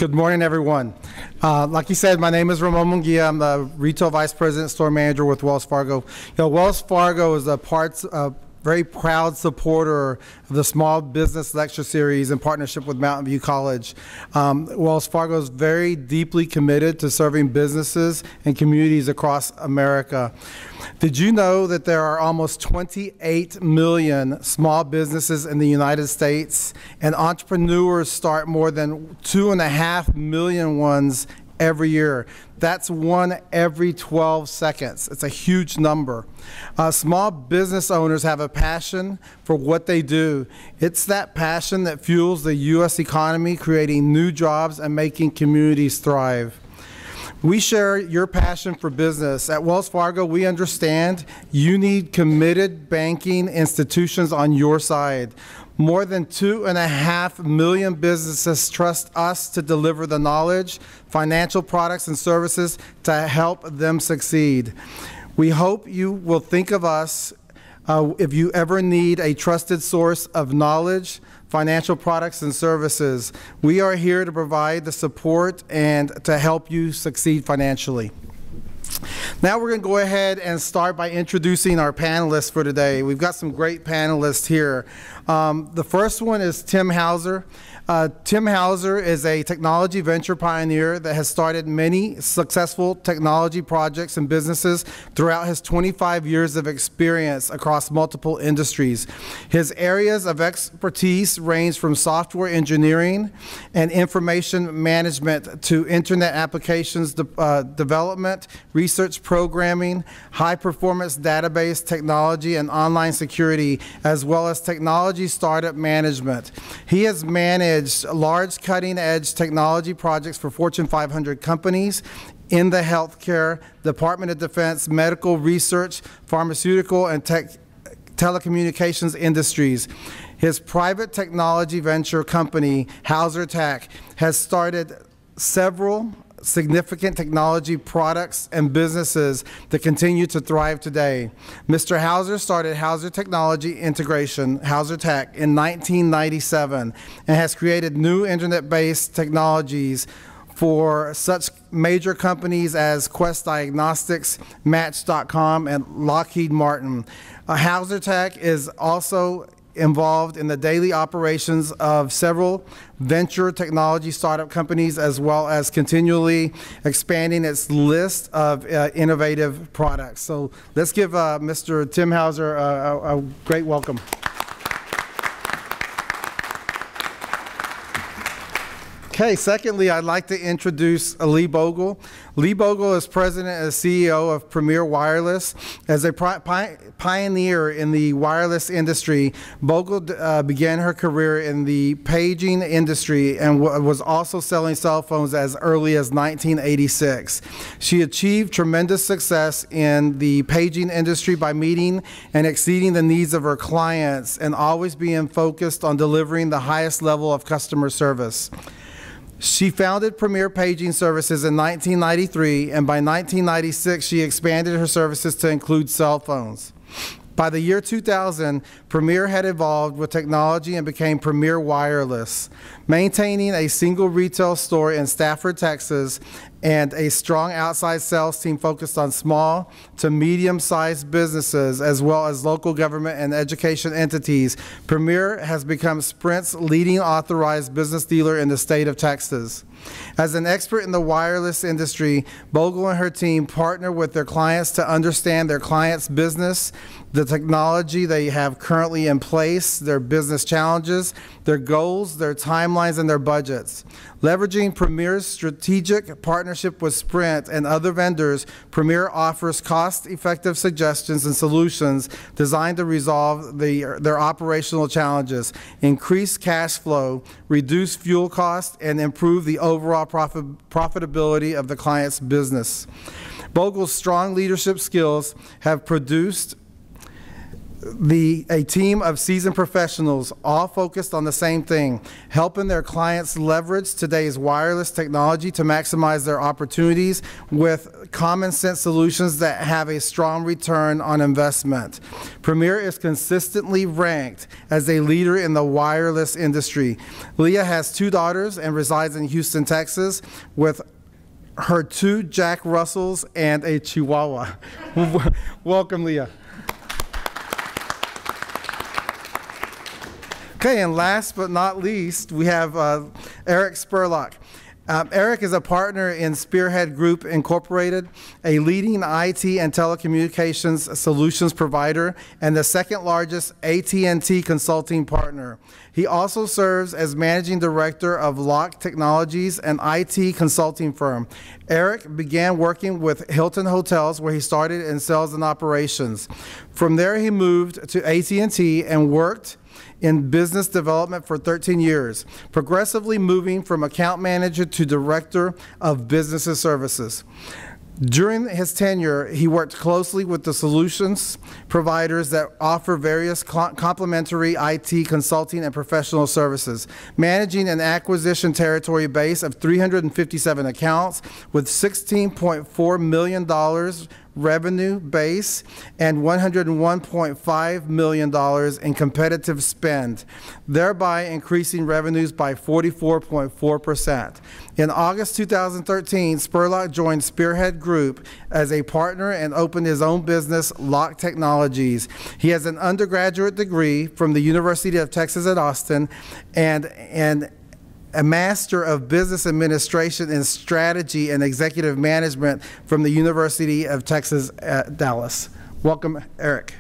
Good morning, everyone. Like you said, my name is Ramon Munguia. I'm the Retail Vice President, Store Manager with Wells Fargo. Wells Fargo is a very proud supporter of the Small Business Lecture Series in partnership with Mountain View College. Wells Fargo is very deeply committed to serving businesses and communities across America. Did you know that there are almost 28 million small businesses in the United States, and entrepreneurs start more than 2.5 million ones every year? That's one every 12 seconds. It's a huge number. Small business owners have a passion for what they do. It's that passion that fuels the U.S. economy, creating new jobs and making communities thrive. We share your passion for business. At Wells Fargo, we understand you need committed banking institutions on your side. More than 2.5 million businesses trust us to deliver the knowledge, financial products, and services to help them succeed. We hope you will think of us if you ever need a trusted source of knowledge, financial products, and services. We are here to provide the support and to help you succeed financially. Now we're going to go ahead and start by introducing our panelists for today. We've got some great panelists here. The first one is Tim Hauser. Tim Hauser is a technology venture pioneer that has started many successful technology projects and businesses throughout his 25 years of experience across multiple industries. His areas of expertise range from software engineering and information management to internet applications development, research programming, high-performance database technology, and online security, as well as technology startup management. He has managed large cutting-edge technology projects for Fortune 500 companies in the healthcare, Department of Defense, medical research, pharmaceutical, and telecommunications industries. His private technology venture company, Hauser Tech, has started several significant technology products and businesses that continue to thrive today. Mr. Hauser started Hauser Technology Integration, Hauser Tech, in 1997 and has created new internet-based technologies for such major companies as Quest Diagnostics, Match.com, and Lockheed Martin. Hauser Tech is also involved in the daily operations of several venture technology startup companies, as well as continually expanding its list of innovative products. So let's give Mr. Tim Hauser a great welcome. Okay, secondly, I'd like to introduce Lee Bogle. Lee Bogle is President and CEO of Premier Wireless. As a pioneer in the wireless industry, Bogle began her career in the paging industry and was also selling cell phones as early as 1986. She achieved tremendous success in the paging industry by meeting and exceeding the needs of her clients and always being focused on delivering the highest level of customer service. She founded Premier Paging Services in 1993, and by 1996, she expanded her services to include cell phones. By the year 2000, Premier had evolved with technology and became Premier Wireless, maintaining a single retail store in Stafford, Texas, and a strong outside sales team focused on small to medium-sized businesses, as well as local government and education entities. Premier has become Sprint's leading authorized business dealer in the state of Texas. As an expert in the wireless industry, Bogle and her team partner with their clients to understand their clients' business, the technology they have currently in place, their business challenges, their goals, their timelines, and their budgets. Leveraging Premier's strategic partnership with Sprint and other vendors, Premier offers cost-effective suggestions and solutions designed to resolve their operational challenges, increase cash flow, reduce fuel costs, and improve the overall profitability of the client's business. Bogle's strong leadership skills have produced a team of seasoned professionals, all focused on the same thing, helping their clients leverage today's wireless technology to maximize their opportunities with common sense solutions that have a strong return on investment. Premier is consistently ranked as a leader in the wireless industry. Leah has 2 daughters and resides in Houston, Texas, with her 2 Jack Russells and a Chihuahua. Welcome, Leah. Okay, and last but not least, we have Eric Spurlock. Eric is a partner in Spearhead Group Incorporated, a leading IT and telecommunications solutions provider and the 2nd largest AT&T consulting partner. He also serves as managing director of Lock Technologies, an IT consulting firm. Eric began working with Hilton Hotels, where he started in sales and operations. From there, he moved to AT&T and worked in business development for 13 years, progressively moving from account manager to director of business services. During his tenure, he worked closely with the solutions providers that offer various complementary IT consulting and professional services, managing an acquisition territory base of 357 accounts with $16.4 million revenue base and $101.5 million in competitive spend, thereby increasing revenues by 44.4%. In August 2013, Spurlock joined Spearhead Group as a partner and opened his own business, Lock Technologies. He has an undergraduate degree from the University of Texas at Austin and a Master of Business Administration in Strategy and Executive Management from the University of Texas at Dallas. Welcome, Eric.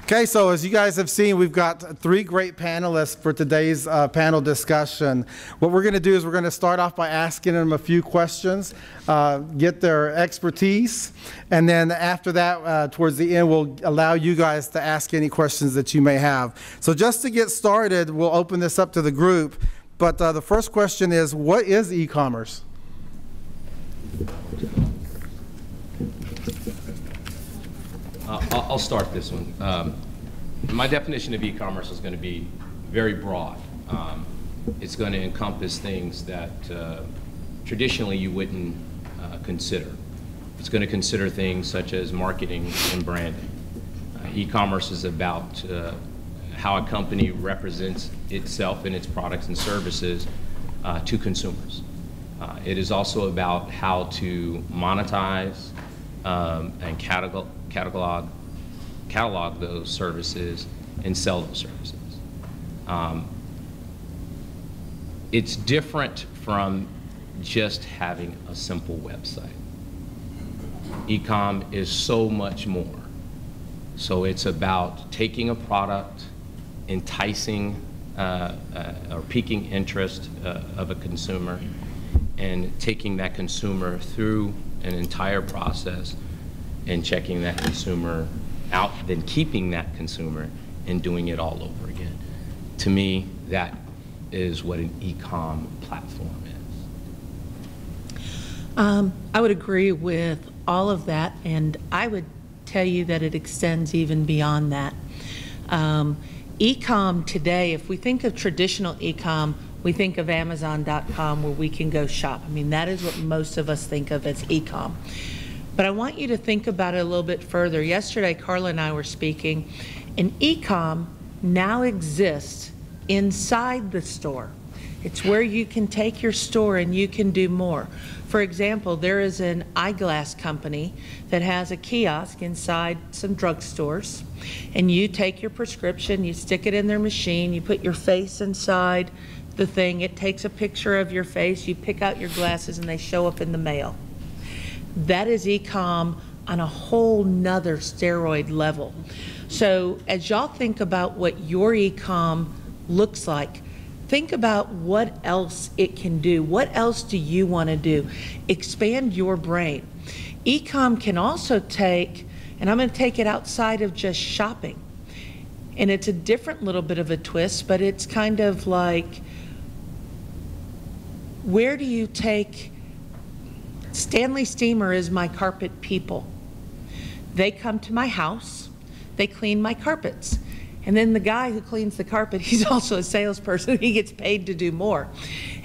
Okay, so as you guys have seen, we've got 3 great panelists for today's panel discussion. What we're going to do is we're going to start off by asking them a few questions, get their expertise, and then after that, towards the end, we'll allow you guys to ask any questions that you may have. So just to get started, we'll open this up to the group, but the first question is, what is e-commerce? I'll start this one. My definition of e-commerce is going to be very broad. It's going to encompass things that traditionally you wouldn't consider. It's going to consider things such as marketing and branding. E-commerce is about how a company represents itself and its products and services to consumers. It is also about how to monetize and catalog those services and sell those services. It's different from just having a simple website. E-com is so much more. So it's about taking a product, enticing or piquing interest of a consumer, and taking that consumer through an entire process and checking that consumer out, then keeping that consumer and doing it all over again. To me, that is what an e-com platform is. I would agree with all of that, and I would tell you that it extends even beyond that. E-com today, if we think of traditional e-com, we think of Amazon.com where we can go shop. I mean, that is what most of us think of as e-com. But I want you to think about it a little bit further. Yesterday, Carla and I were speaking, and e-com now exists inside the store. It's where you can take your store and you can do more. For example, there is an eyeglass company that has a kiosk inside some drugstores, and you take your prescription, you stick it in their machine, you put your face inside the thing, it takes a picture of your face, you pick out your glasses, and they show up in the mail. That is e-com on a whole nother steroid level. So as y'all think about what your e-com looks like, think about what else it can do. What else do you want to do? Expand your brain. E-com can also take, and I'm going to take it outside of just shopping, and it's a different little bit of a twist, but it's kind of like, where do you take Stanley Steamer is my carpet people. They come to my house, they clean my carpets. And then the guy who cleans the carpet, he's also a salesperson. He gets paid to do more.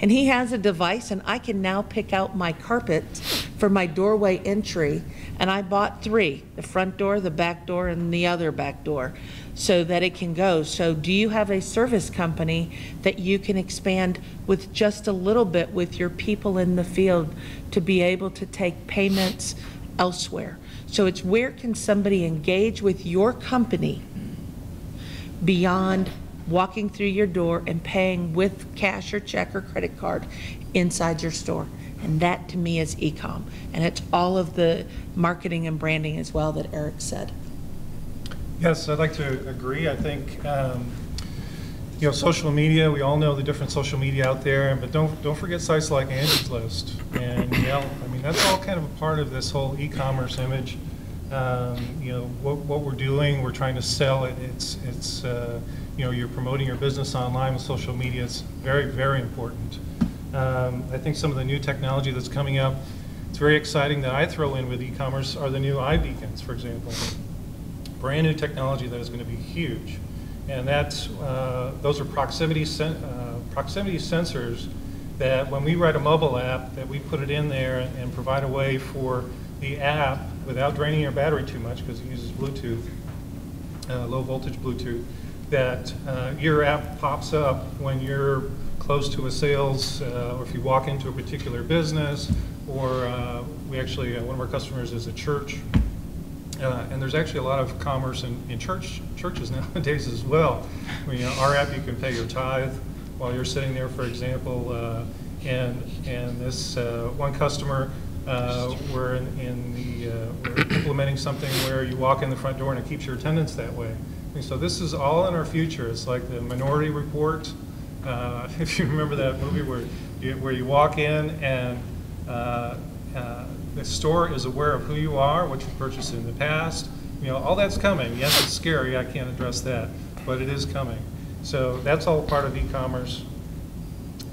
And he has a device, and I can now pick out my carpets for my doorway entry. And I bought 3, the front door, the back door, and the other back door, so that it can go. So do you have a service company that you can expand with just a little bit with your people in the field to be able to take payments elsewhere? So it's where can somebody engage with your company beyond walking through your door and paying with cash or check or credit card inside your store. And that to me is e-com. And it's all of the marketing and branding as well that Eric said. Yes, I'd like to agree. I think you know, social media, we all know the different social media out there, but don't forget sites like Angie's List and Yelp. I mean, that's all kind of a part of this whole e-commerce image. You know, what we're doing, we're trying to sell it. It's you know, you're promoting your business online with social media. It's very, very important. I think some of the new technology that's coming up, it's very exciting that I throw in with e-commerce are the new iBeacons, for example. Brand new technology that is going to be huge. And that's, those are proximity sensors that when we write a mobile app, that we put it in there and provide a way for the app, without draining your battery too much because it uses Bluetooth, low voltage Bluetooth, that your app pops up when you're close to a sales, or if you walk into a particular business, or we actually, one of our customers is a church, and there's actually a lot of commerce in churches nowadays as well. You know, our app, you can pay your tithe while you're sitting there, for example, and this one customer, we're implementing something where you walk in the front door and it keeps your attendance that way. And so this is all in our future. It's like the Minority Report. If you remember that movie where you walk in and the store is aware of who you are, what you purchased in the past. You know, all that's coming. Yes, it's scary. I can't address that, but it is coming. So that's all part of e-commerce.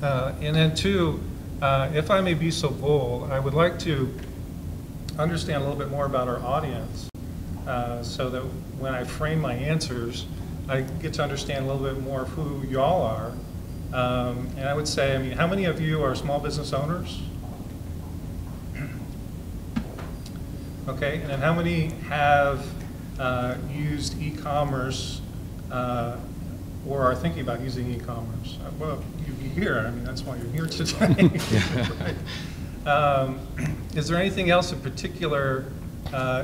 And then two, if I may be so bold, I would like to understand a little bit more about our audience, so that when I frame my answers, I get to understand a little bit more of who y'all are. And I would say, I mean, how many of you are small business owners? Okay, and then how many have used e-commerce or are thinking about using e-commerce? Well, you're here. I mean, that's why you're here today. Right? Is there anything else in particular?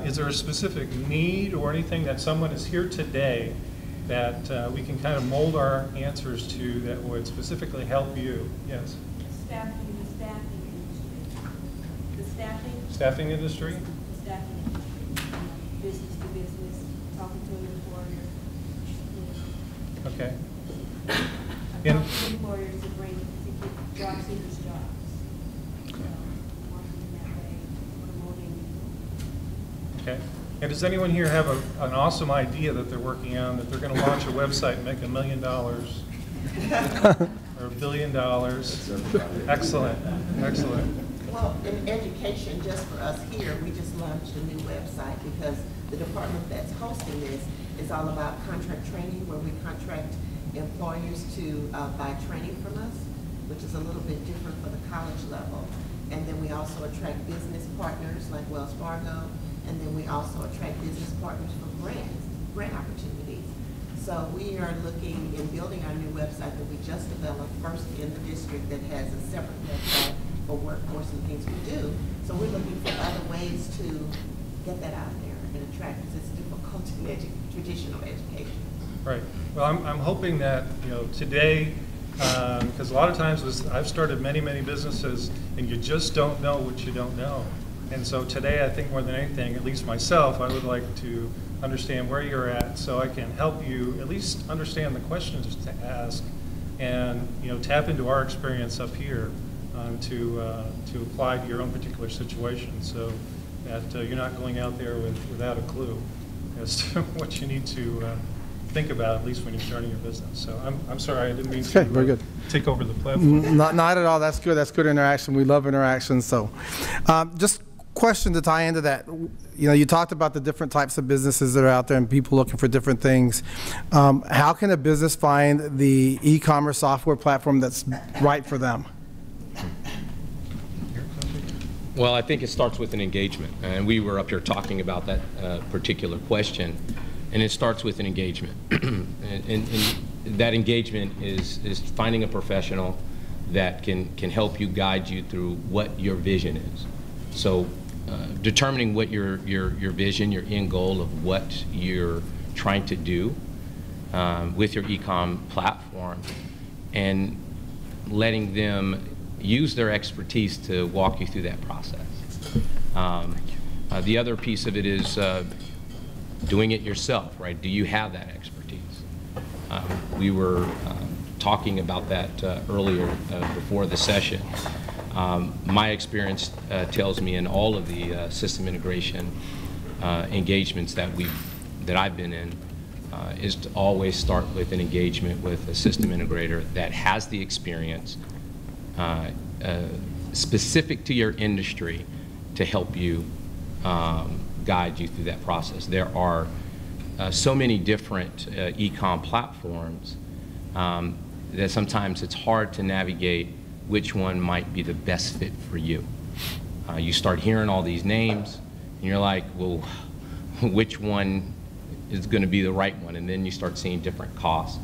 Is there a specific need or anything that someone is here today that we can kind of mold our answers to that would specifically help you? Yes? The staffing industry. The staffing industry? The staffing industry. Business to business, talking to an employer. Okay. I'm talking to employers to get job seekers jobs. Working in that way, promoting. Okay. And does anyone here have an awesome idea that they're working on, that they're going to launch a website and make $1 million or $1 billion? Excellent, excellent. Well, in education, just for us here, we just launched a new website because the department that's hosting this is all about contract training, where we contract employers to buy training from us, which is a little bit different for the college level. And then we also attract business partners like Wells Fargo, and then we also attract business partners for grant opportunities. So we are looking in building our new website that we just developed, first in the district, that has a separate website for workforce and things we do. So we're looking for other ways to get that out there and attract, because it's difficult in traditional education. Right. Well, I'm hoping that, you know, today, because a lot of times I've started many businesses, and you just don't know what you don't know. And so today, I think more than anything, at least myself, I would like to understand where you're at, so I can help you at least understand the questions to ask, and, you know, tap into our experience up here to apply to your own particular situation, so that you're not going out there without a clue as to what you need to think about, at least when you're starting your business. So I'm sorry, I didn't mean Okay, to very good. take over the platform. Not at all. That's good. That's good interaction. We love interaction. So, just question to tie into that. You know, you talked about the different types of businesses that are out there and people looking for different things. How can a business find the e-commerce software platform that's right for them? Well, I think it starts with an engagement, and we were up here talking about that particular question, and it starts with an engagement. and that engagement is finding a professional that can help you, guide you through what your vision is. So determining what your vision, your end goal of what you're trying to do with your e-com platform, and letting them use their expertise to walk you through that process. The other piece of it is doing it yourself, right? Do you have that expertise? We were talking about that earlier before the session. My experience tells me in all of the system integration engagements that I've been in is to always start with an engagement with a system integrator that has the experience specific to your industry to help you guide you through that process. There are so many different e-com platforms that sometimes it's hard to navigate which one might be the best fit for you. You start hearing all these names and you're like, well, which one is going to be the right one? And then you start seeing different costs.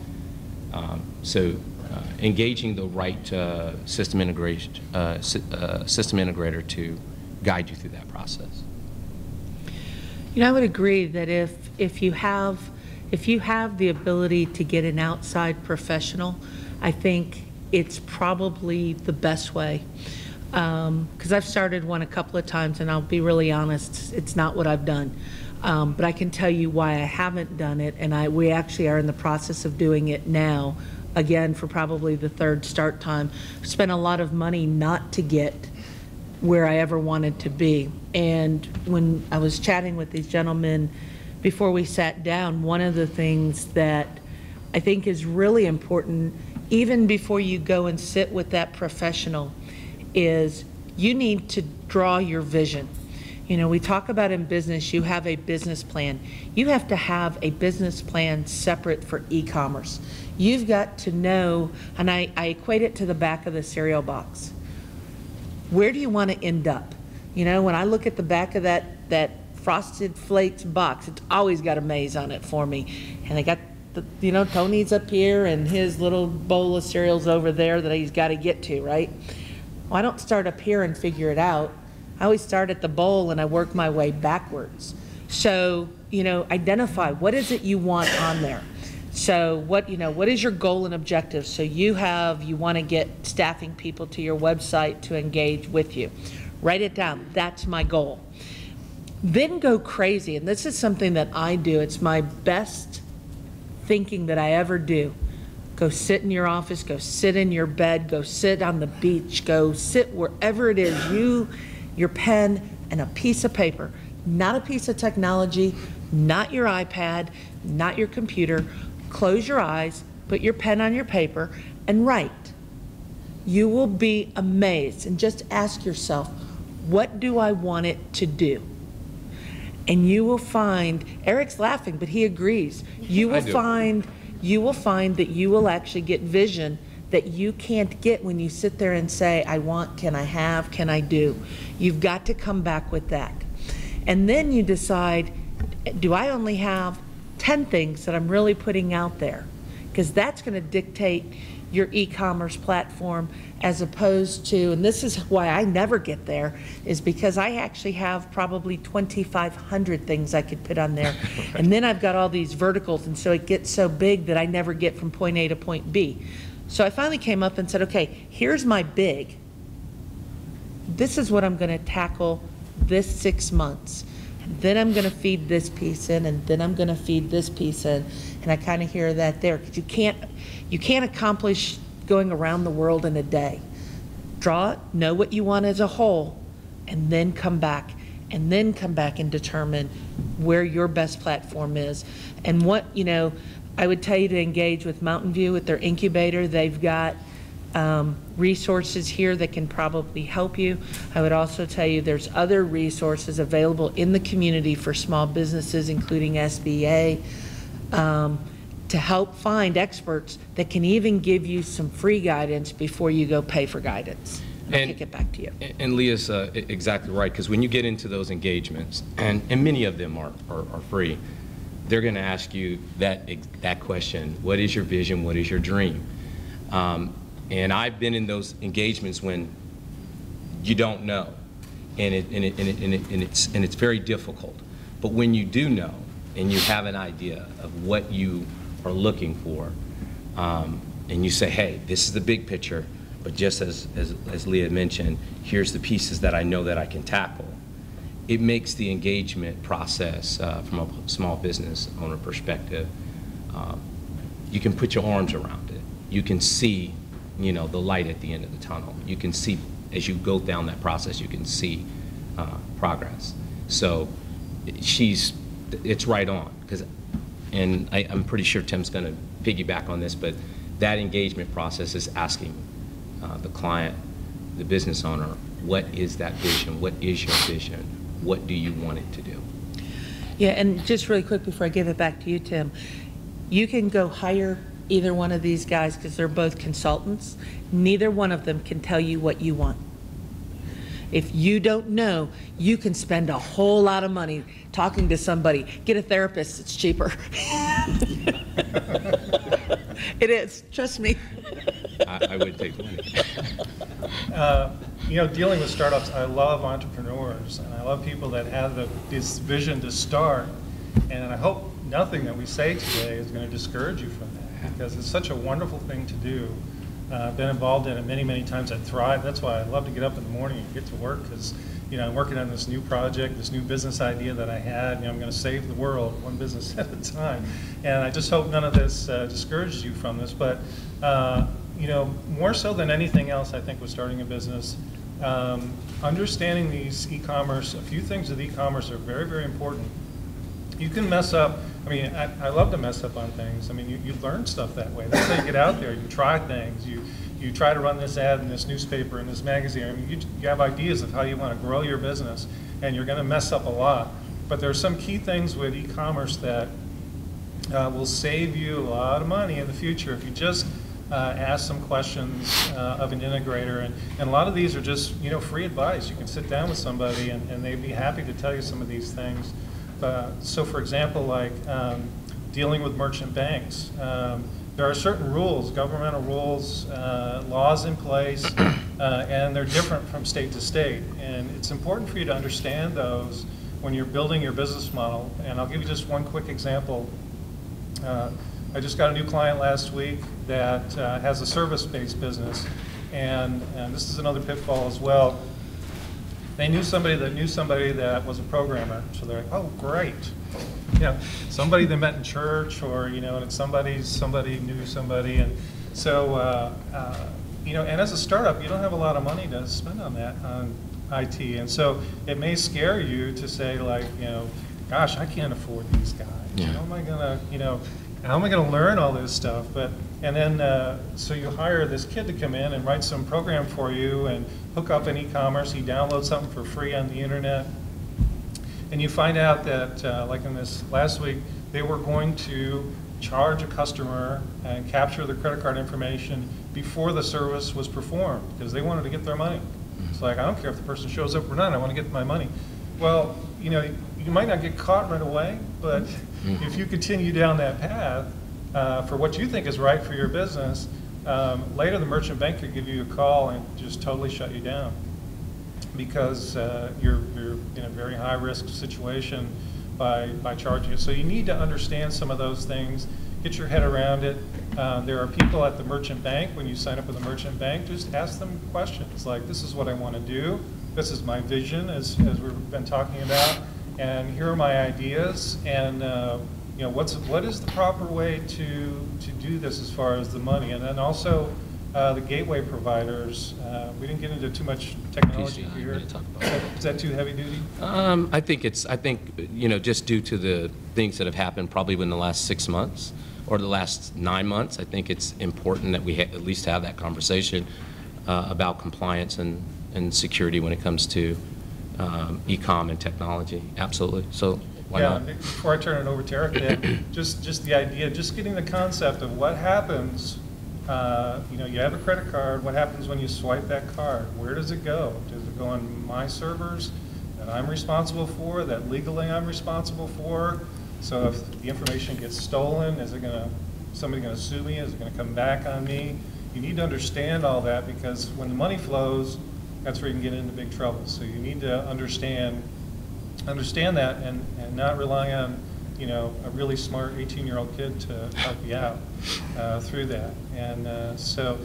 Engaging the right system integrator to guide you through that process. You know, I would agree that if you have the ability to get an outside professional, I think it's probably the best way. Because I've started one a couple of times, and I'll be really honest, it's not what I've done. But I can tell you why I haven't done it, and we actually are in the process of doing it now, again, for probably the third start time. Spent a lot of money not to get where I ever wanted to be. And when I was chatting with these gentlemen before we sat down, one of the things that I think is really important, even before you go and sit with that professional, is you need to draw your vision. You know, we talk about in business, you have a business plan. You have to have a business plan separate for e-commerce. You've got to know, and I equate it to the back of the cereal box. Where do you want to end up? You know, when I look at the back of that Frosted Flakes box, it's always got a maze on it for me. And I got Tony's up here and his little bowl of cereals over there that he's got to get to, right? Well, I don't start up here and figure it out. I always start at the bowl and I work my way backwards. So, identify what is it you want on there. So what is your goal and objective? So you want to get staffing people to your website to engage with you. Write it down. That's my goal. Then go crazy. And this is something that I do. It's my best thinking that I ever do. Go sit in your office, go sit in your bed, go sit on the beach, go sit wherever it is, your pen and a piece of paper, not a piece of technology, not your iPad, not your computer. Close your eyes, put your pen on your paper, and write. You will be amazed, and just ask yourself, what do I want it to do? And you will find, Eric's laughing, but he agrees. You will find that you will actually get vision that you can't get when you sit there and say, I want, can I have, can I do? You've got to come back with that. And then you decide, do I only have 10 things that I'm really putting out there? Because that's going to dictate your e-commerce platform, as opposed to, and this is why I never get there, is because I actually have probably 2,500 things I could put on there. And then I've got all these verticals, and so it gets so big that I never get from point A to point B. So I finally came up and said, okay, here's my big. This is what I'm going to tackle this 6 months. Then I'm going to feed this piece in, and then I'm going to feed this piece in, and I kind of hear that there, because you can't accomplish going around the world in a day. Draw it, know what you want as a whole, and then come back and determine where your best platform is. And what, I would tell you to engage with Mountain View with their incubator. They've got resources here that can probably help you. I would also tell you there's other resources available in the community for small businesses, including SBA, to help find experts that can even give you some free guidance before you go pay for guidance. I'll kick it back to you. And Leah's exactly right, because when you get into those engagements, and many of them are free, they're going to ask you that question: what is your vision? What is your dream? And I've been in those engagements when you don't know, and it's very difficult. But when you do know, and you have an idea of what you are looking for, and you say, hey, this is the big picture, but just as Leah mentioned, here's the pieces that I know that I can tackle. It makes the engagement process from a small business owner perspective, you can put your arms around it. You can see, the light at the end of the tunnel. You can see, as you go down that process, you can see progress. So it's right on, and I'm pretty sure Tim's going to piggyback on this, but that engagement process is asking the client, the business owner, what is that vision? What is your vision? What do you want it to do? Yeah, and just really quick before I give it back to you, Tim, you can go hire either one of these guys because they're both consultants. Neither one of them can tell you what you want. If you don't know, you can spend a whole lot of money talking to somebody. Get a therapist, it's cheaper. It is, trust me. I would take the money. Dealing with startups, I love entrepreneurs, and I love people that have this vision to start. And I hope nothing that we say today is going to discourage you from that, because it's such a wonderful thing to do. I've been involved in it many, many times. I thrive. That's why I love to get up in the morning and get to work, because I'm working on this new project, this new business idea that I had. I'm going to save the world one business at a time. And I just hope none of this discourages you from this. But more so than anything else, I think, with starting a business, understanding these e-commerce, a few things with e-commerce are very, very important. You can mess up. I love to mess up on things. You learn stuff that way. That's how you get out there. You try things. You try to run this ad in this newspaper, in this magazine. You have ideas of how you want to grow your business, and you're going to mess up a lot. But there are some key things with e-commerce that will save you a lot of money in the future if you just ask some questions of an integrator. And a lot of these are just free advice. You can sit down with somebody, and they'd be happy to tell you some of these things. So for example, like dealing with merchant banks, there are certain rules, governmental rules, laws in place, and they're different from state to state. And it's important for you to understand those when you're building your business model. And I'll give you just one quick example. I just got a new client last week that has a service-based business, and this is another pitfall as well. They knew somebody that was a programmer, so they're like, oh, great. Somebody they met in church, or and it's somebody knew somebody, and so and as a startup, you don't have a lot of money to spend on that on IT, and so it may scare you to say, like, gosh, I can't afford these guys. Yeah. How am I gonna learn all this stuff? And then so you hire this kid to come in and write some program for you and hook up an e-commerce. He downloads something for free on the internet, and you find out that, like in this last week, they were going to charge a customer and capture the credit card information before the service was performed, because they wanted to get their money. It's like, I don't care if the person shows up or not, I want to get my money. Well, you might not get caught right away, but if you continue down that path for what you think is right for your business, later the merchant bank could give you a call and just totally shut you down, because you're in a very high risk situation by charging it. So you need to understand some of those things, get your head around it. There are people at the merchant bank, when you sign up with a merchant bank, just ask them questions like, this is what I want to do, this is my vision, as we've been talking about, and here are my ideas, and what is the proper way to do this as far as the money, and then also the gateway providers. We didn't get into too much technology here. Is that too heavy duty? I think just due to the things that have happened probably within the last 6 months, or the last 9 months. I think it's important that we at least have that conversation about compliance and security when it comes to e-com and technology. Absolutely. So why not? Before I turn it over to Eric, then, just the idea, just getting the concept of what happens. You know, you have a credit card. What happens when you swipe that card? Where does it go? Does it go on my servers that I'm responsible for, that legally I'm responsible for? So if the information gets stolen, is it somebody going to sue me? Is it going to come back on me? You need to understand all that, because when the money flows, that's where you can get into big trouble. So you need to understand that and not rely on, you know, a really smart 18-year-old kid to help you out through that. And so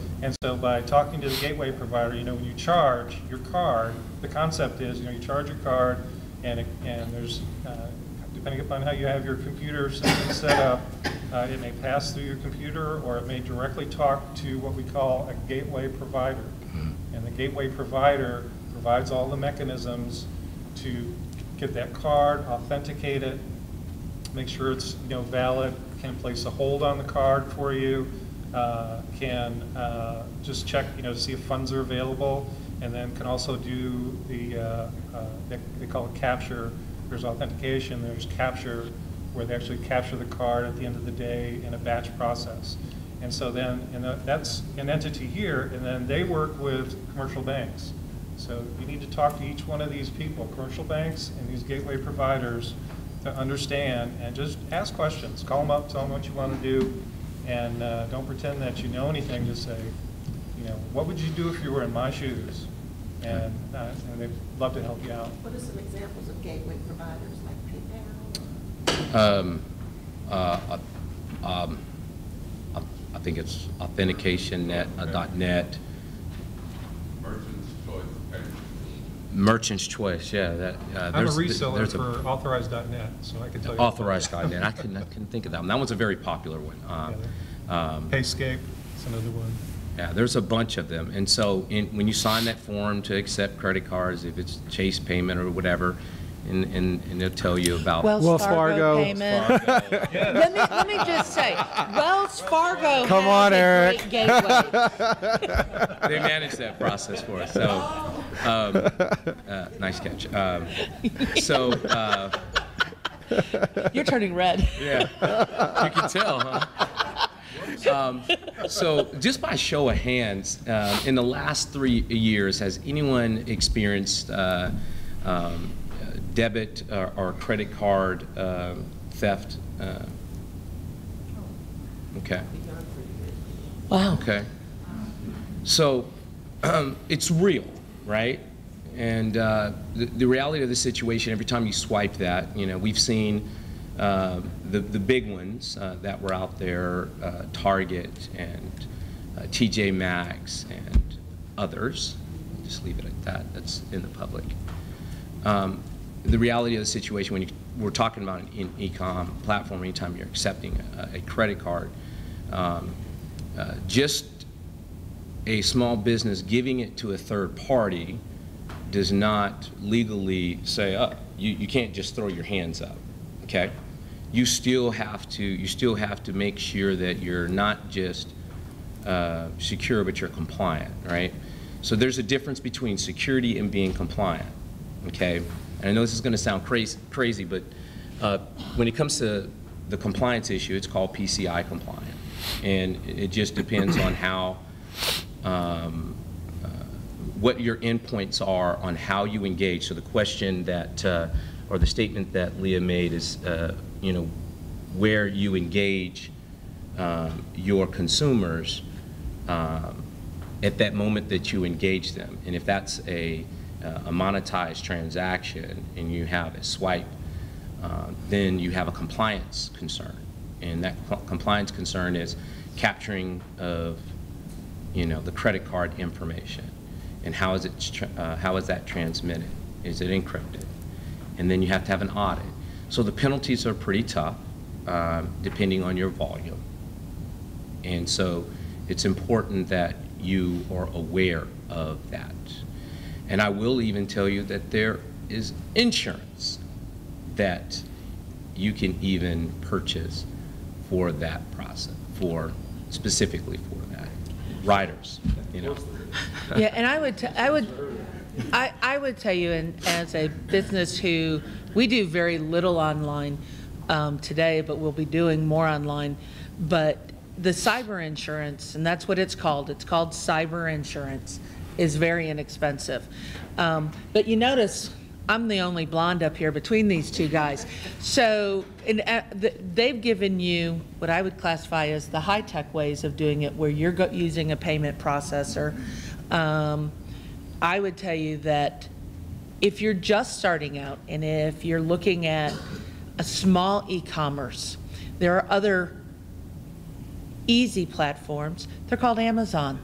by talking to the gateway provider, you know, when you charge your card, the concept is, you know, you charge your card, and there's depending upon how you have your computer system set up, it may pass through your computer, or it may directly talk to what we call a gateway provider. And the gateway provider provides all the mechanisms to get that card, authenticate it, make sure it's, you know, valid, can place a hold on the card for you, can just check, you know, to see if funds are available, and then can also do the, they call it capture. There's authentication, there's capture, where they actually capture the card at the end of the day in a batch process. And so then, that's an entity here, and then they work with commercial banks. So you need to talk to each one of these people, commercial banks and these gateway providers, to understand, and just ask questions. Call them up, tell them what you want to do, and don't pretend that you know anything. Just say, you know, what would you do if you were in my shoes? And they'd love to help you out. What are some examples of gateway providers, like PayPal? I think it's authentication.net. Merchant's Choice, yeah. That, I'm a reseller for Authorized.net, so I can tell you. Authorized.net. I couldn't think of that one. That one's a very popular one. Payscape is another one. Yeah, there's a bunch of them. And so when you sign that form to accept credit cards, if it's Chase payment or whatever, and they'll tell you about Wells Fargo payment. Let me just say, Wells Fargo Come has on, a Eric. great gateway. They manage that process for us. So, nice catch. You're turning red. Yeah, you can tell, huh? So just by show of hands, in the last 3 years, has anyone experienced debit or credit card theft? Okay. Wow. Okay. So it's real, right? And the reality of the situation, every time you swipe that, you know, we've seen the big ones that were out there, Target and TJ Maxx and others. I'll just leave it at that. That's in the public. The reality of the situation when we're talking about an e-com platform, anytime you're accepting a credit card, just a small business giving it to a third party does not legally say, oh, you can't just throw your hands up, okay? You still have to make sure that you're not just secure, but you're compliant, right? So there's a difference between security and being compliant, okay? And I know this is going to sound crazy, but when it comes to the compliance issue, it's called PCI compliant, and it just depends on how what your endpoints are on how you engage. So the question that or the statement that Leah made is, you know, where you engage your consumers at that moment that you engage them, and if that's a monetized transaction and you have a swipe, then you have a compliance concern, and that compliance concern is capturing of, you know, the credit card information, and how is that transmitted? Is it encrypted? And then you have to have an audit. So the penalties are pretty tough, depending on your volume, and so it's important that you are aware of that. And I will even tell you that there is insurance that you can even purchase for that process, specifically for that. Riders, you know. Yeah, and I would tell you, and as a business who, we do very little online today, but we'll be doing more online. But the cyber insurance, and that's what it's called cyber insurance, is very inexpensive. But you notice I'm the only blonde up here between these two guys. So they've given you what I would classify as the high-tech ways of doing it, where you're using a payment processor. I would tell you that if you're just starting out and if you're looking at a small e-commerce, there are other easy platforms. They're called Amazon.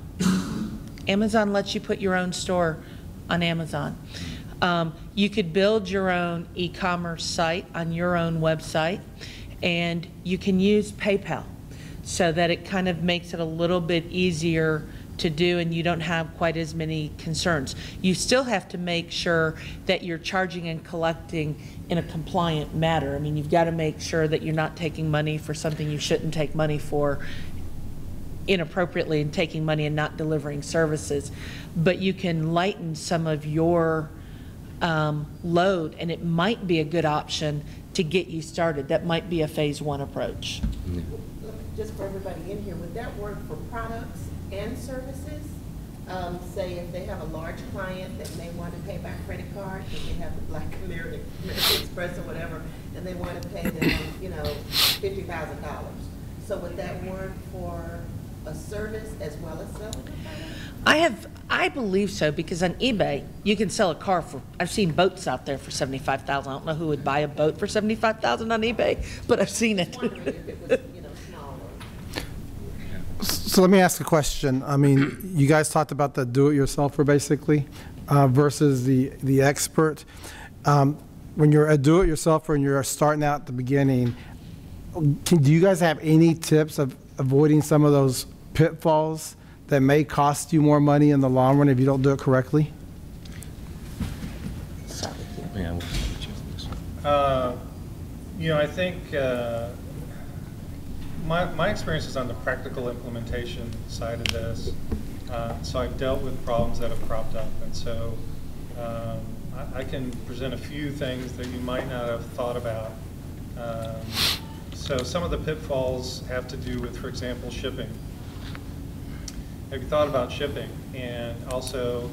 Amazon lets you put your own store on Amazon. You could build your own e-commerce site on your own website, and you can use PayPal so that it kind of makes it a little bit easier to do, and you don't have quite as many concerns. You still have to make sure that you're charging and collecting in a compliant manner. I mean, you've got to make sure that you're not taking money for something you shouldn't take money for inappropriately, and taking money and not delivering services. But you can lighten some of your load, and it might be a good option to get you started. That might be a phase 1 approach. Just for everybody in here, would that work for products and services? Say if they have a large client that may want to pay by credit card, if they have the Black American Express or whatever, and they want to pay them, you know, $50,000. So would that work for a service as well as selling a product? I believe so, because on eBay you can sell a car for, I've seen boats out there for $75,000. I don't know who would buy a boat for $75,000 on eBay, but I've seen it. Wondering if it was, you know, smaller. So let me ask a question. I mean, you guys talked about the do-it-yourselfer basically versus the expert. When you're a do-it-yourselfer and you're starting out at the beginning, do you guys have any tips of avoiding some of those pitfalls that may cost you more money in the long run if you don't do it correctly? You know, I think my experience is on the practical implementation side of this. So I've dealt with problems that have cropped up, and so I can present a few things that you might not have thought about. So some of the pitfalls have to do with, for example, shipping. Have you thought about shipping? And also,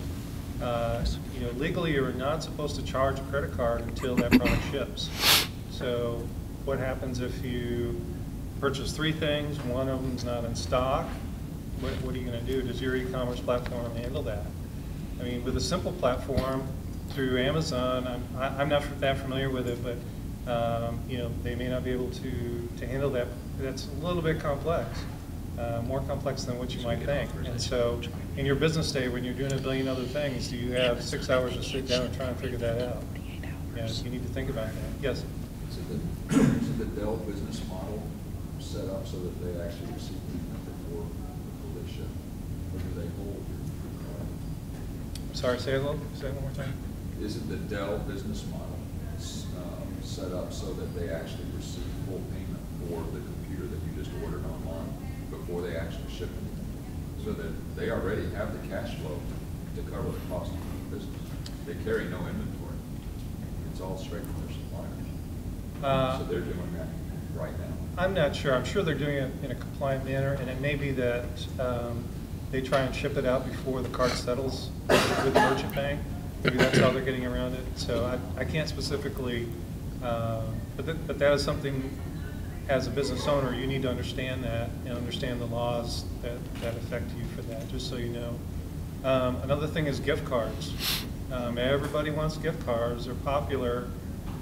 you know, legally you're not supposed to charge a credit card until that product ships. So what happens if you purchase 3 things, one of them's not in stock? What are you going to do? Does your e-commerce platform handle that? I mean, with a simple platform through Amazon, I'm not that familiar with it, but you know, they may not be able to handle that. That's a little bit complex, more complex than what you might think. And so in your business day, when you're doing a billion other things, do you have 6 hours to sit down and try and figure that out? Yeah, you need to think about that. Yes? Is the Dell business model set up so that they actually receive payment before they ship? Or do they hold your Sorry, say it one more time. Isn't the Dell business model set up so that they actually receive full payment for the computer that you just ordered online before they actually ship it? So that they already have the cash flow to cover the cost of the business. They carry no inventory. It's all straight from their suppliers. So they're doing that right now. I'm not sure. I'm sure they're doing it in a compliant manner, and it may be that they try and ship it out before the card settles with the merchant bank. Maybe that's how they're getting around it. So I can't specifically, but that is something, as a business owner, you need to understand that and understand the laws that affect you for that, just so you know. Another thing is gift cards. Everybody wants gift cards. They're popular,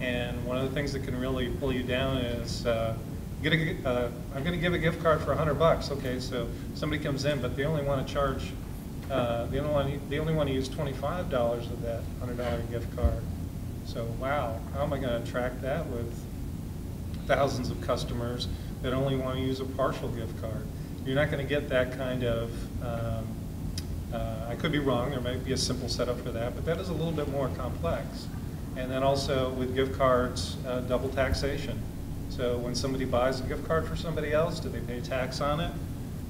and one of the things that can really pull you down is I'm going to give a gift card for $100. Okay, so somebody comes in, but they only want to charge, they only want to use $25 of that $100 gift card. So wow, how am I going to attract that with thousands of customers that only want to use a partial gift card? You're not going to get that kind of, I could be wrong, there might be a simple setup for that, but that is a little bit more complex. And then also with gift cards, double taxation. So when somebody buys a gift card for somebody else, do they pay tax on it?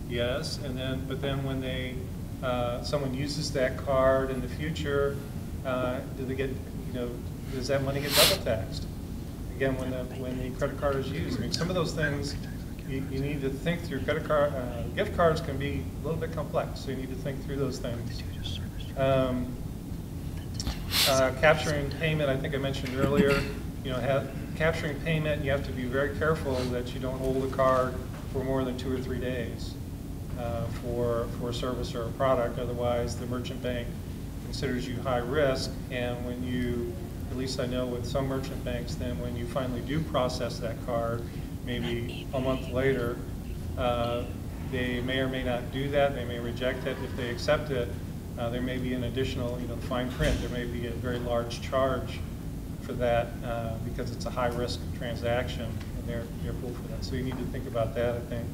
Yes, and then, but then when they, someone uses that card in the future, do they get, does that money get double taxed? Again, when the credit card is used. I mean, some of those things you need to think through. Credit card, gift cards can be a little bit complex, so you need to think through those things. Capturing payment, I think I mentioned earlier, capturing payment, you have to be very careful that you don't hold a card for more than 2 or 3 days for a service or a product. Otherwise, the merchant bank considers you high risk, and when you, at least I know with some merchant banks, then when you finally do process that card, maybe a month later, they may or may not do that. They may reject it. If they accept it, there may be an additional, fine print. There may be a very large charge for that because it's a high-risk transaction, and they're pulled for that. So you need to think about that, I think.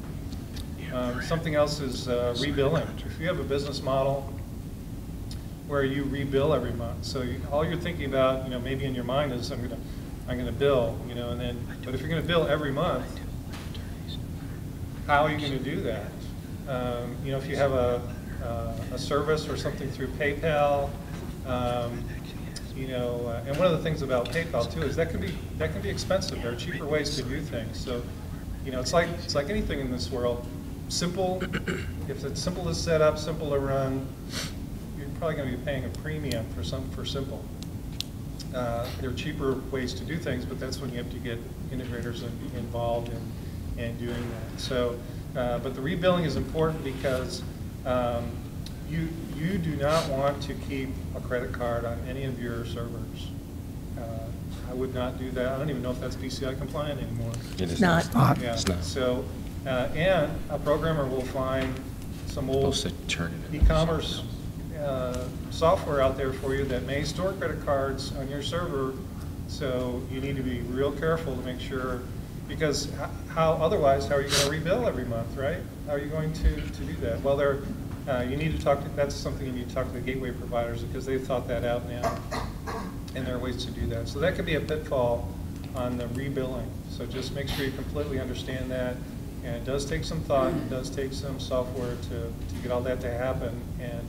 Something else is rebilling. If you have a business model where you rebill every month, so all you're thinking about, maybe in your mind is I'm gonna bill, and then, but if you're gonna bill every month, how are you gonna do that? If you have a service or something through PayPal, and one of the things about PayPal too is that can be expensive. There are cheaper ways to do things. So, it's like anything in this world. Simple, if it's simple to set up, simple to run, you're probably going to be paying a premium for simple. There are cheaper ways to do things, but that's when you have to get integrators involved in doing that. So, but the rebilling is important because you do not want to keep a credit card on any of your servers. I would not do that. I don't even know if that's PCI compliant anymore. It is not. Yeah. It's not. So, and a programmer will find some old e-commerce software out there for you that may store credit cards on your server. So you need to be real careful to make sure, because otherwise, how are you going to rebill every month, right? How are you going to do that? Well, you need to talk to, that's something you need to talk to the gateway providers, because they've thought that out now, and there are ways to do that. So that could be a pitfall on the rebilling. So just make sure you completely understand that. And it does take some thought, it does take some software to get all that to happen and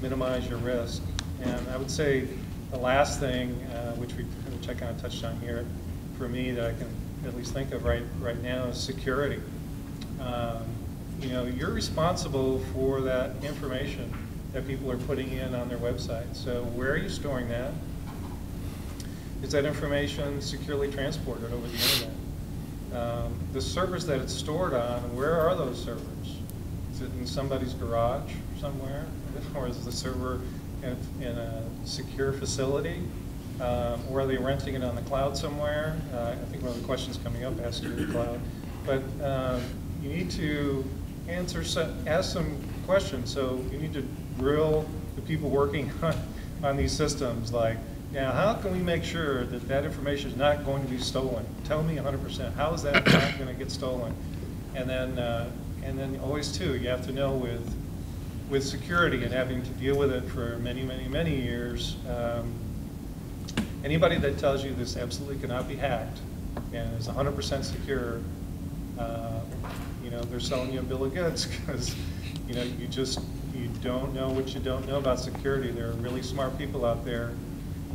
minimize your risk. And I would say the last thing, which I kind of touched on here, for me that I can at least think of right now is security. You're responsible for that information that people are putting in on their website. So where are you storing that? Is that information securely transported over the internet? The servers that it's stored on, where are those servers? Is it in somebody's garage somewhere? Or is the server in a secure facility? Or are they renting it on the cloud somewhere? I think one of the questions coming up has to do with the cloud. But you need to ask some questions. So you need to grill the people working on these systems, like, now, how can we make sure that that information is not going to be stolen? Tell me 100%. How is that not going to get stolen? And then always too, you have to know with security and having to deal with it for many, many, many years. Anybody that tells you this absolutely cannot be hacked and is 100% secure, they're selling you a bill of goods, because you don't know what you don't know about security. There are really smart people out there.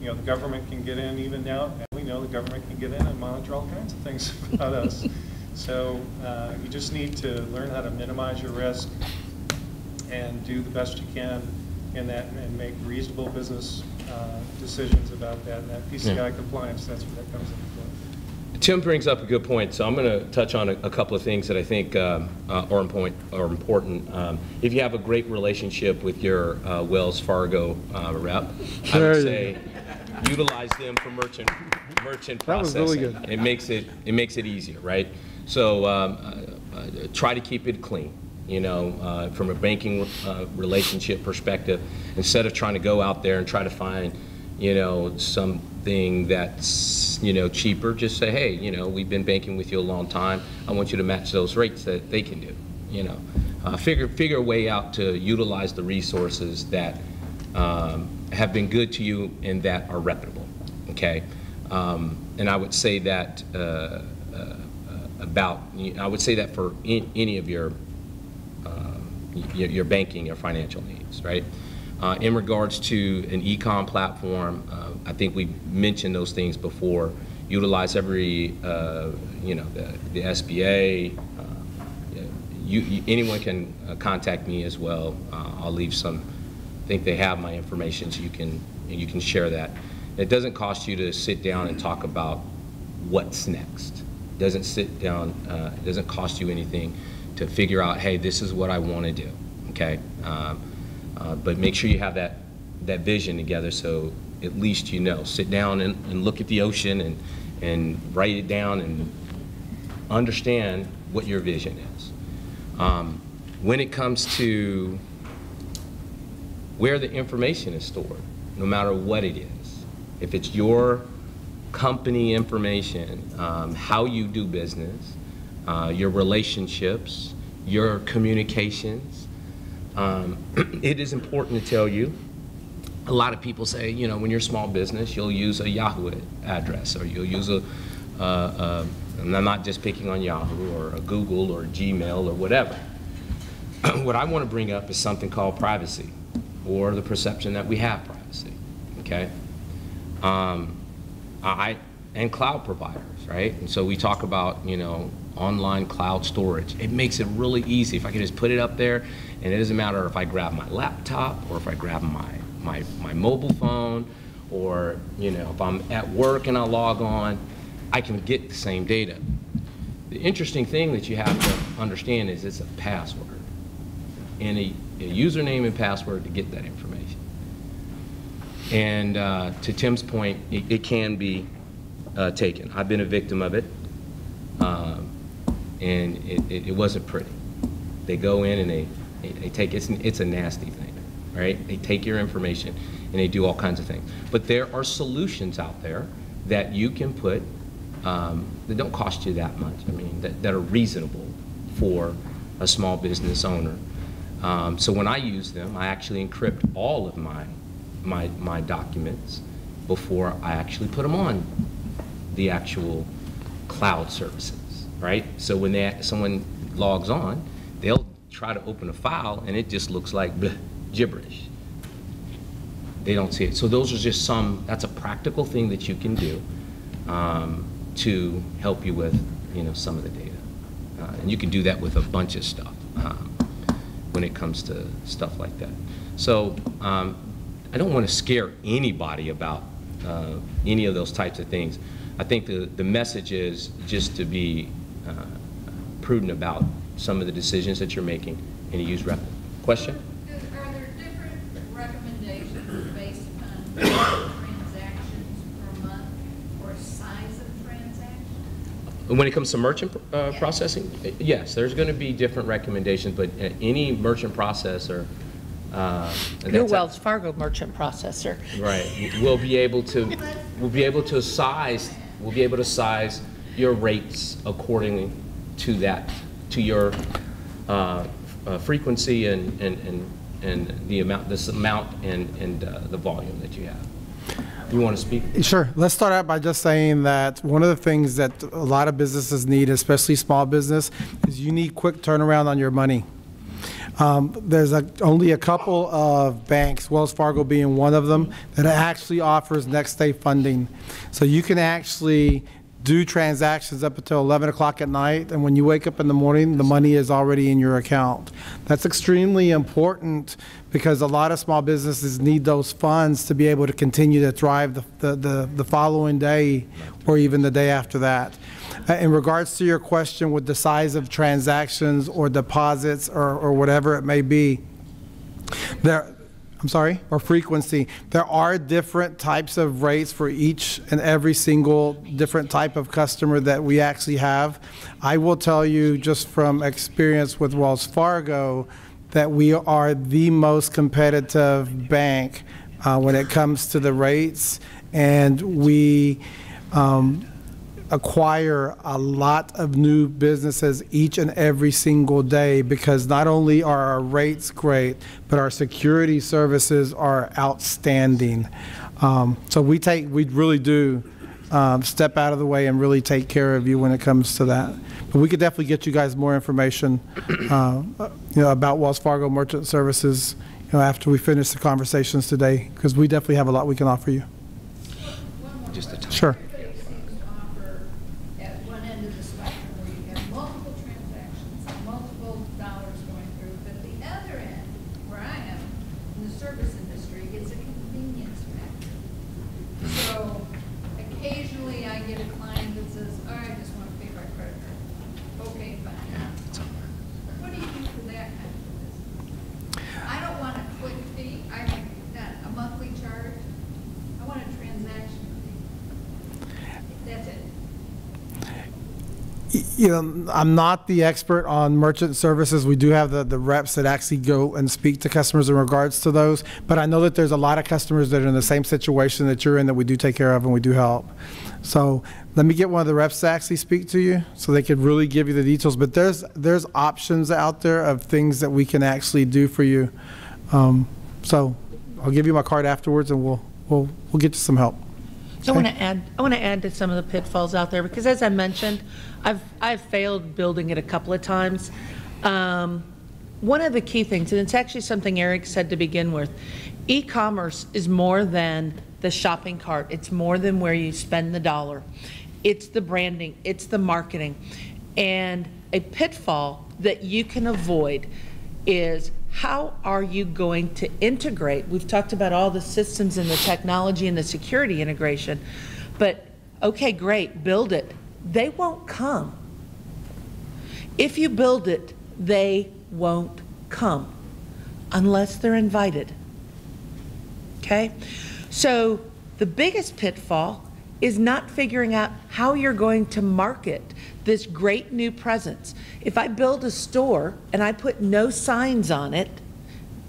The government can get in even now, and we know the government can get in and monitor all kinds of things about us. So you just need to learn how to minimize your risk and do the best you can in that, and make reasonable business decisions about that. And that PCI compliance, that's where that comes into play. Tim brings up a good point, so I'm going to touch on a couple of things that I think are important. If you have a great relationship with your Wells Fargo rep, I would say utilize them for merchant processing. That was really good. It makes it easier, right? So try to keep it clean. From a banking relationship perspective, instead of trying to go out there and try to find, something that's, cheaper, just say, hey, we've been banking with you a long time. I want you to match those rates that they can do. Figure a way out to utilize the resources that have been good to you and that are reputable. Okay. And I would say that I would say that for any of your banking or financial needs, right? In regards to an e-com platform, I think we mentioned those things before. Utilize every, the SBA. Anyone can contact me as well. I'll leave some. I think they have my information, so you can share that. It doesn't cost you to sit down and talk about what's next. It doesn't sit down. It doesn't cost you anything to figure out, hey, this is what I want to do. Okay, but make sure you have that vision together, so at least you know. Sit down and look at the ocean and write it down and understand what your vision is. When it comes to where the information is stored, no matter what it is, if it's your company information, how you do business, your relationships, your communications, it is important to tell you. A lot of people say, when you're a small business, you'll use a Yahoo address, or you'll use and I'm not just picking on Yahoo or a Google or Gmail or whatever. What I want to bring up is something called privacy, or the perception that we have privacy, okay? And cloud providers, right? And so we talk about, online cloud storage. It makes it really easy. If I can just put it up there, and it doesn't matter if I grab my laptop or if I grab my mobile phone, or, if I'm at work and I log on, I can get the same data. The interesting thing that you have to understand is it's a password, and a username and password to get that information. And to Tim's point, it can be taken. I've been a victim of it, and it wasn't pretty. They go in and they take, it's a nasty thing, right? They take your information and they do all kinds of things. But there are solutions out there that you can put that don't cost you that much. I mean, that are reasonable for a small business owner. So when I use them, I actually encrypt all of my documents before I actually put them on the actual cloud services, right? So when someone logs on, they'll try to open a file and it just looks like gibberish. They don't see it. So those are just that's a practical thing that you can do to help you with, some of the data. And you can do that with a bunch of stuff when it comes to stuff like that. So I don't want to scare anybody about any of those types of things. I think the message is just to be prudent about some of the decisions that you're making and to use REPL. Question? Are there different recommendations based upon transactions per month or size of transaction? When it comes to merchant processing, yes, there's going to be different recommendations, but any merchant processor, Your Wells Fargo merchant processor. right, will be able to size your rates accordingly to that, to your frequency and the amount, and the volume that you have. You want to speak? Sure. Let's start out by just saying that one of the things that a lot of businesses need, especially small business, is you need quick turnaround on your money. There's only a couple of banks, Wells Fargo being one of them, that actually offers next day funding. So you can actually do transactions up until 11 o'clock at night, and when you wake up in the morning, the money is already in your account. That's extremely important because a lot of small businesses need those funds to be able to continue to thrive the following day or even the day after that. In regards to your question with the size of transactions or deposits or whatever it may be, or frequency, there are different types of rates for each and every single different type of customer that we actually have. I will tell you just from experience with Wells Fargo that we are the most competitive bank when it comes to the rates, and we acquire a lot of new businesses each and every single day because not only are our rates great, but our security services are outstanding. So we really do step out of the way and really take care of you when it comes to that. But we could definitely get you guys more information, about Wells Fargo Merchant Services, after we finish the conversations today, because we definitely have a lot we can offer you. Just a touch. Sure. Everybody seems to offer at one end of the spectrum where you have multiple transactions, multiple dollars going through, but the other end, where I am, in the service industry, it's a convenience factor. So occasionally I get a client that says, oh, I just want to pay by credit card. Okay, fine. What do you do for that kind of business? I don't want a quick fee, not a monthly charge. I want a transaction fee. That's it. I'm not the expert on merchant services. We do have the reps that actually go and speak to customers in regards to those, but I know that there's a lot of customers that are in the same situation that you're in that we do take care of and we do help. So let me get one of the reps to actually speak to you so they could really give you the details, but there's options out there of things that we can actually do for you. So I'll give you my card afterwards and we'll get you some help. So I want to add to some of the pitfalls out there, because as I mentioned, I've failed building it a couple of times. One of the key things, and it's actually something Eric said to begin with, e-commerce is more than the shopping cart. It's more than where you spend the dollar. It's the branding, it's the marketing. And a pitfall that you can avoid is, how are you going to integrate? We've talked about all the systems and the technology and the security integration, but okay, great, build it. They won't come. If you build it, they won't come unless they're invited. Okay? So the biggest pitfall is not figuring out how you're going to market this great new presence. If I build a store and I put no signs on it,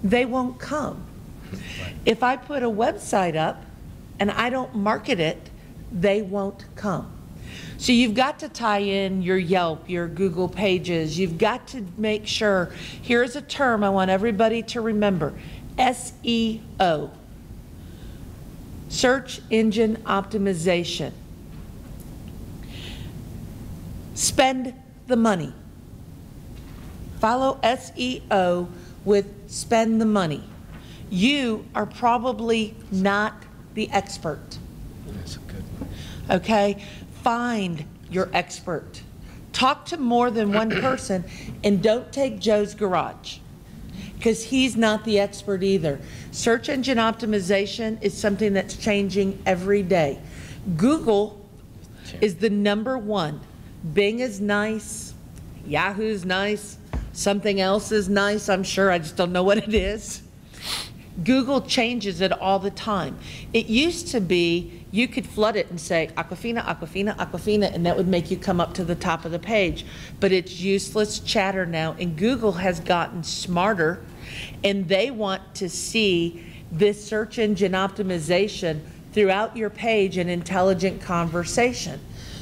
they won't come. If I put a website up and I don't market it, they won't come. So you've got to tie in your Yelp, your Google pages. You've got to make sure, here's a term I want everybody to remember, SEO. Search engine optimization. Spend the money. Follow SEO with spend the money. You are probably not the expert. That's a good one. Okay? Find your expert. Talk to more than one person, and don't take Joe's garage, because he's not the expert either. Search engine optimization is something that's changing every day. Google is the #1. Bing is nice. Yahoo's nice. Something else is nice, I'm sure. I just don't know what it is. Google changes it all the time. It used to be you could flood it and say Aquafina, Aquafina, Aquafina, and that would make you come up to the top of the page. But it's useless chatter now, and Google has gotten smarter, and they want to see this search engine optimization throughout your page and intelligent conversation.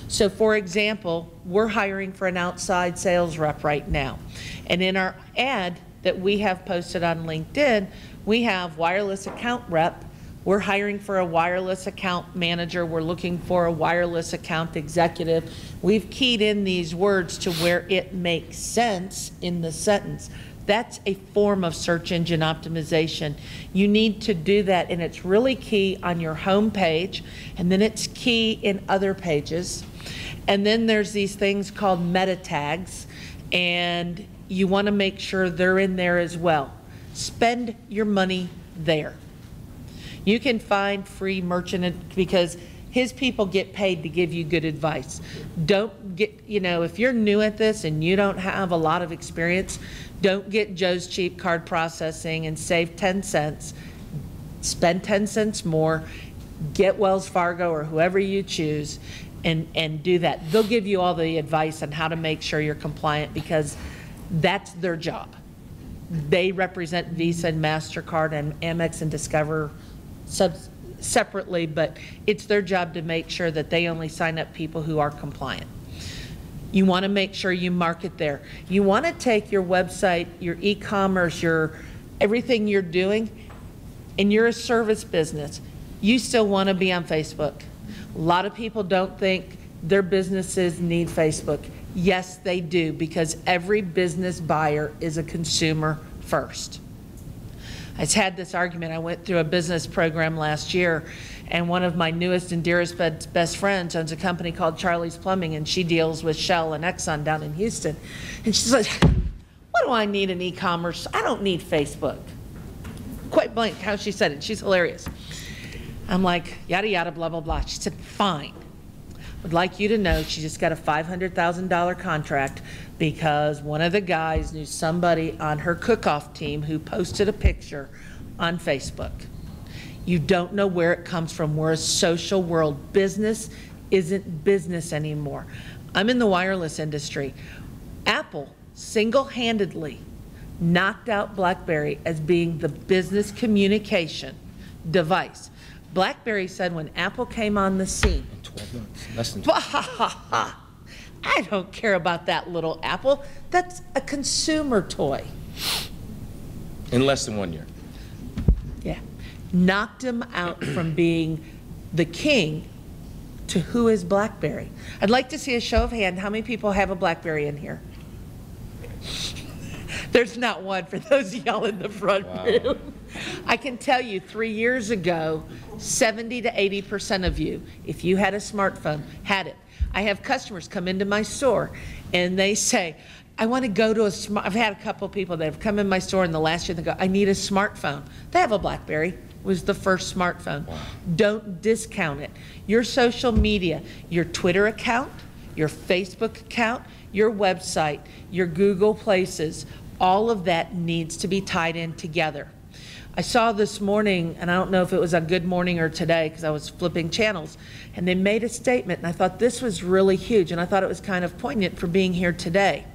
So for example, we're hiring for an outside sales rep right now. And in our ad that we have posted on LinkedIn, we have wireless account rep. We're hiring for a wireless account manager. We're looking for a wireless account executive. We've keyed in these words to where it makes sense in the sentence. That's a form of search engine optimization. You need to do that, and it's really key on your home page, and then it's key in other pages. And then there's these things called meta tags, and you want to make sure they're in there as well. Spend your money there. You can find free merchant, because his people get paid to give you good advice. Don't get, if you're new at this and you don't have a lot of experience, don't get Joe's Cheap Card Processing and save 10 cents. Spend 10 cents more, get Wells Fargo or whoever you choose, and do that. They'll give you all the advice on how to make sure you're compliant, because that's their job. They represent Visa and MasterCard and Amex and Discover separately, but it's their job to make sure that they only sign up people who are compliant. You want to make sure you market there. You want to take your website, your e-commerce, everything you're doing, and you're a service business. You still want to be on Facebook. A lot of people don't think their businesses need Facebook. Yes, they do, because every business buyer is a consumer first. I had this argument. I went through a business program last year, and one of my newest and dearest best friends owns a company called Charlie's Plumbing, and she deals with Shell and Exxon down in Houston. And she's like, what do I need in e-commerce? I don't need Facebook. Quite blank how she said it. She's hilarious. I'm like, yada, yada, blah, blah, blah. She said, fine. Would like you to know she just got a $500,000 contract because one of the guys knew somebody on her cook-off team who posted a picture on Facebook. You don't know where it comes from. We're a social world. Business isn't business anymore. I'm in the wireless industry. Apple single-handedly knocked out BlackBerry as being the business communication device. BlackBerry said when Apple came on the scene, 12 months, less than 12. I don't care about that little Apple. That's a consumer toy. In less than 1 year. Yeah. Knocked him out from being the king to who is BlackBerry. I'd like to see a show of hand. How many people have a BlackBerry in here? There's not one for those of y'all in the front room. I can tell you 3 years ago, 70 to 80% of you, if you had a smartphone, had it. I have customers come into my store and they say, I want to go to a smart, I've had a couple of people that have come in my store in the last year and they go, I need a smartphone. They have a BlackBerry. It was the first smartphone. Wow. Don't discount it. Your social media, your Twitter account, your Facebook account, your website, your Google Places, all of that needs to be tied in together. I saw this morning, and I don't know if it was a Good Morning or Today because I was flipping channels, and they made a statement, and I thought this was really huge, and I thought it was kind of poignant for being here today.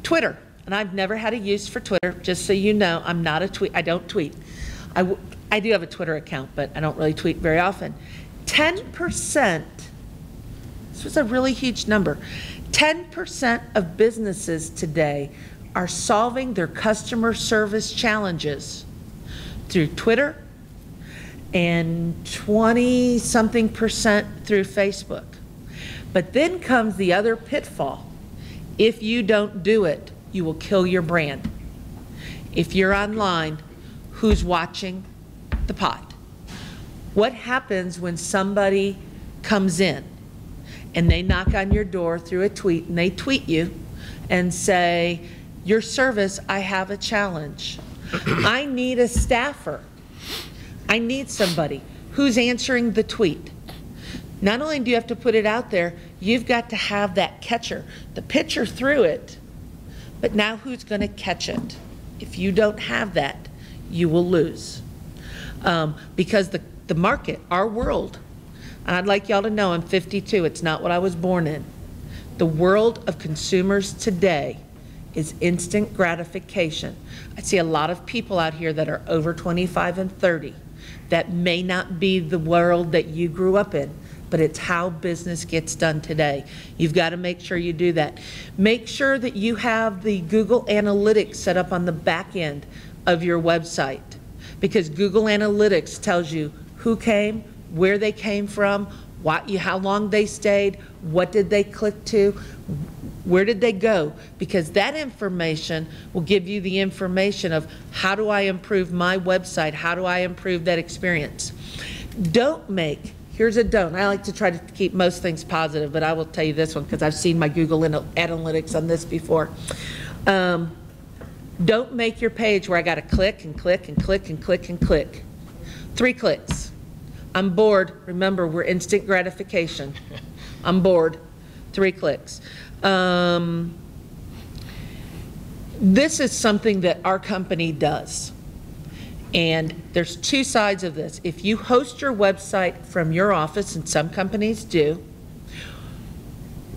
Twitter, and I've never had a use for Twitter, just so you know, I'm not a tweet, I don't tweet. I do have a Twitter account, but I don't really tweet very often. 10%, this was a really huge number, 10% of businesses today are solving their customer service challenges through Twitter and 20-something% through Facebook. But then comes the other pitfall. If you don't do it, you will kill your brand. If you're online, who's watching the pot? What happens when somebody comes in and they knock on your door through a tweet and they tweet you and say, your service, I have a challenge. I need a staffer. I need somebody who's answering the tweet. Not only do you have to put it out there, you've got to have that catcher. The pitcher threw it, but now who's going to catch it? If you don't have that, you will lose. Because the market, our world, and I'd like y'all to know I'm 52, it's not what I was born in. The world of consumers today is instant gratification. I see a lot of people out here that are over 25 and 30 that may not be the world that you grew up in, but it's how business gets done today. You've got to make sure you do that. Make sure that you have the Google Analytics set up on the back end of your website, because Google Analytics tells you who came, where they came from, how long they stayed, what did they click to, where did they go? Because that information will give you the information of how do I improve my website, how do I improve that experience. Don't make, here's a don't, I like to try to keep most things positive, but I will tell you this one because I've seen my Google Analytics on this before. Don't make your page where I got to click and click and click and click and click. 3 clicks. I'm bored. Remember, we're instant gratification. I'm bored. 3 clicks. This is something that our company does. And there's 2 sides of this. If you host your website from your office, and some companies do,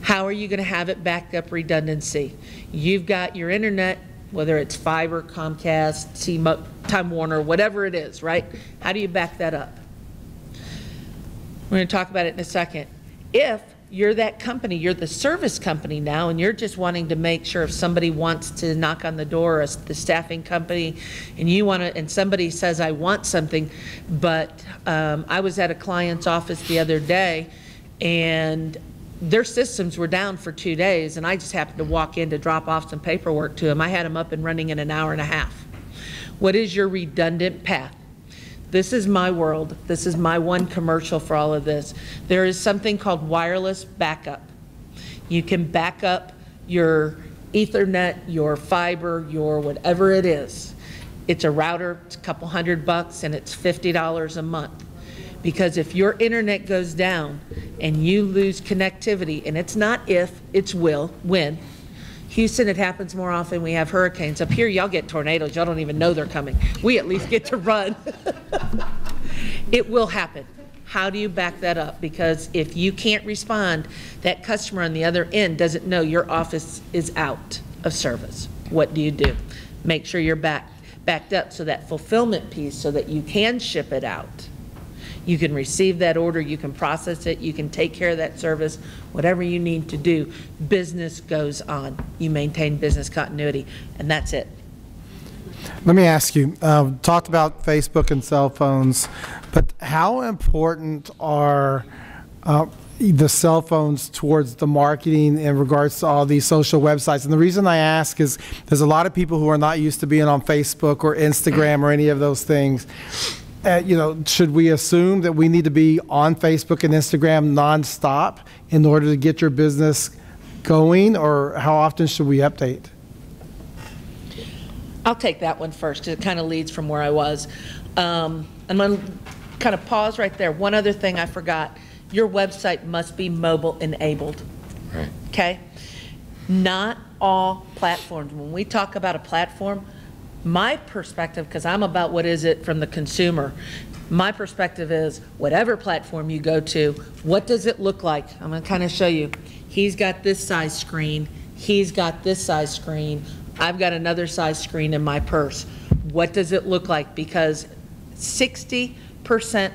how are you going to have it backed up redundancy? You've got your internet, whether it's fiber, Comcast, Time Warner, whatever it is, right? How do you back that up? We're going to talk about it in a second. If you're that company, you're the service company now, and you're just wanting to make sure if somebody wants to knock on the door, or the staffing company, and you want to, and somebody says, I want something, but I was at a client's office the other day, And their systems were down for 2 days, and I just happened to walk in to drop off some paperwork to them. I had them up and running in an hour and a half. What is your redundant path? This is my world. This is my one commercial for all of this. There is something called wireless backup. You can back up your Ethernet, your fiber, your whatever it is. It's a router, it's a couple $100, and it's $50 a month. Because if your internet goes down and you lose connectivity, and it's not if, it's when. Houston, it happens more often. We have hurricanes. Up here, y'all get tornadoes. Y'all don't even know they're coming. We at least get to run. It will happen. How do you back that up? Because if you can't respond, that customer on the other end doesn't know your office is out of service. What do? Make sure you're backed up, so that fulfillment piece, so that you can ship it out. You can receive that order, you can process it, you can take care of that service, whatever you need to do. Business goes on. You maintain business continuity, and that's it. Let me ask you, talked about Facebook and cell phones, but how important are the cell phones towards the marketing in regards to all these social websites? And the reason I ask is there's a lot of people who are not used to being on Facebook or Instagram or any of those things. Should we assume that we need to be on Facebook and Instagram nonstop in order to get your business going, or how often should we update? I'll take that one first, because it kind of leads from where I was. I'm going to kind of pause right there. One other thing I forgot. Your website must be mobile enabled. Right. Okay? Not all platforms. When we talk about a platform, my perspective, because I'm about what is it from the consumer, my perspective is whatever platform you go to, what does it look like? I'm going to kind of show you. He's got this size screen. He's got this size screen. I've got another size screen in my purse. What does it look like? Because 60%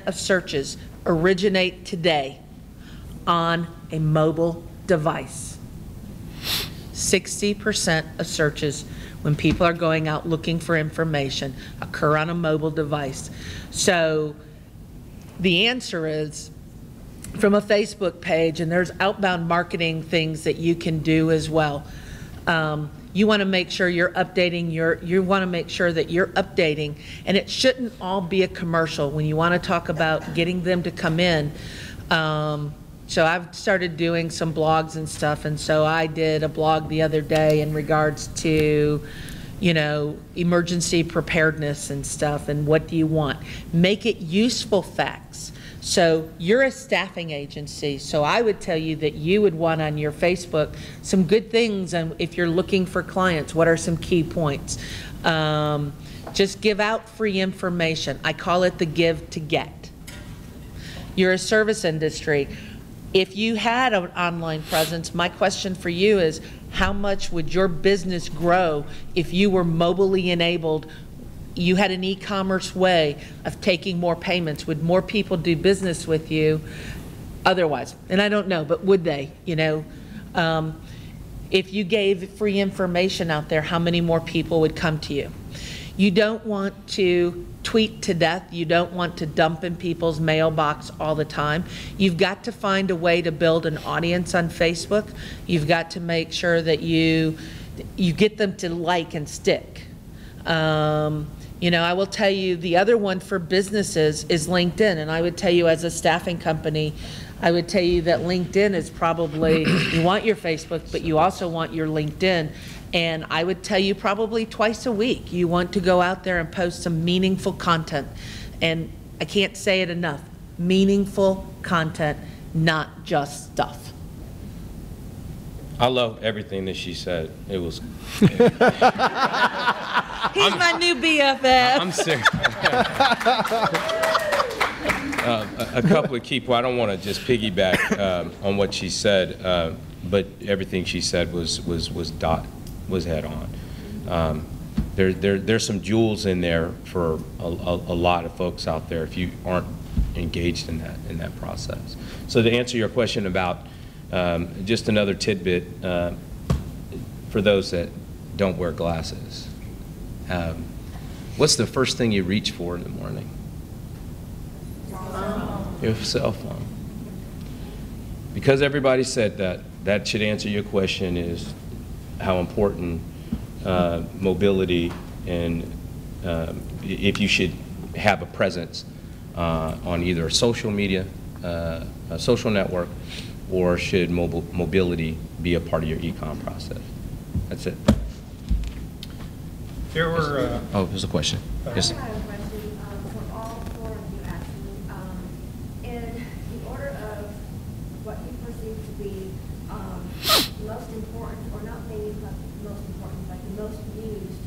of searches originate today on a mobile device. 60% of searches when people are going out looking for information occur on a mobile device. So the answer is from a Facebook page, and there's outbound marketing things that you can do as well. You want to make sure you're updating you want to make sure that you're updating, and it shouldn't all be a commercial when you want to talk about getting them to come in. So I've started doing some blogs and stuff, and so I did a blog the other day in regards to, emergency preparedness and stuff, and what do you want? Make it useful facts. So you're a staffing agency, so I would tell you that you would want on your Facebook some good things, and if you're looking for clients, what are some key points? Just give out free information. I call it the give to get. You're a service industry. If you had an online presence, my question for you is, how much would your business grow if you were mobilely enabled? You had an e-commerce way of taking more payments. Would more people do business with you otherwise? And I don't know, but would they? If you gave free information out there, how many more people would come to you? You don't want to tweet to death. You don't want to dump in people's mailbox all the time. You've got to find a way to build an audience on Facebook. You've got to make sure that you get them to like and stick. I will tell you the other one for businesses is LinkedIn, and I would tell you as a staffing company, I would tell you that LinkedIn is probably, you want your Facebook, but you also want your LinkedIn. And I would tell you probably twice a week, you want to go out there and post some meaningful content. And I can't say it enough, meaningful content, not just stuff. I love everything that she said. It was. He's my new BFF. I'm serious. A couple of key points. I don't want to just piggyback on what she said, but everything she said was head on. There's some jewels in there for a lot of folks out there if you aren't engaged in that process. So to answer your question about just another tidbit for those that don't wear glasses, what's the first thing you reach for in the morning? Your cell phone. because everybody said that, that should answer your question is how important mobility and if you should have a presence on either a social media, a social network, or should mobility be a part of your e-com process? That's it. There were, Oh, there's a question. Yes. I have a question for all four of you, actually. In the order of what you perceive to be most important, or not maybe most important, but the most used,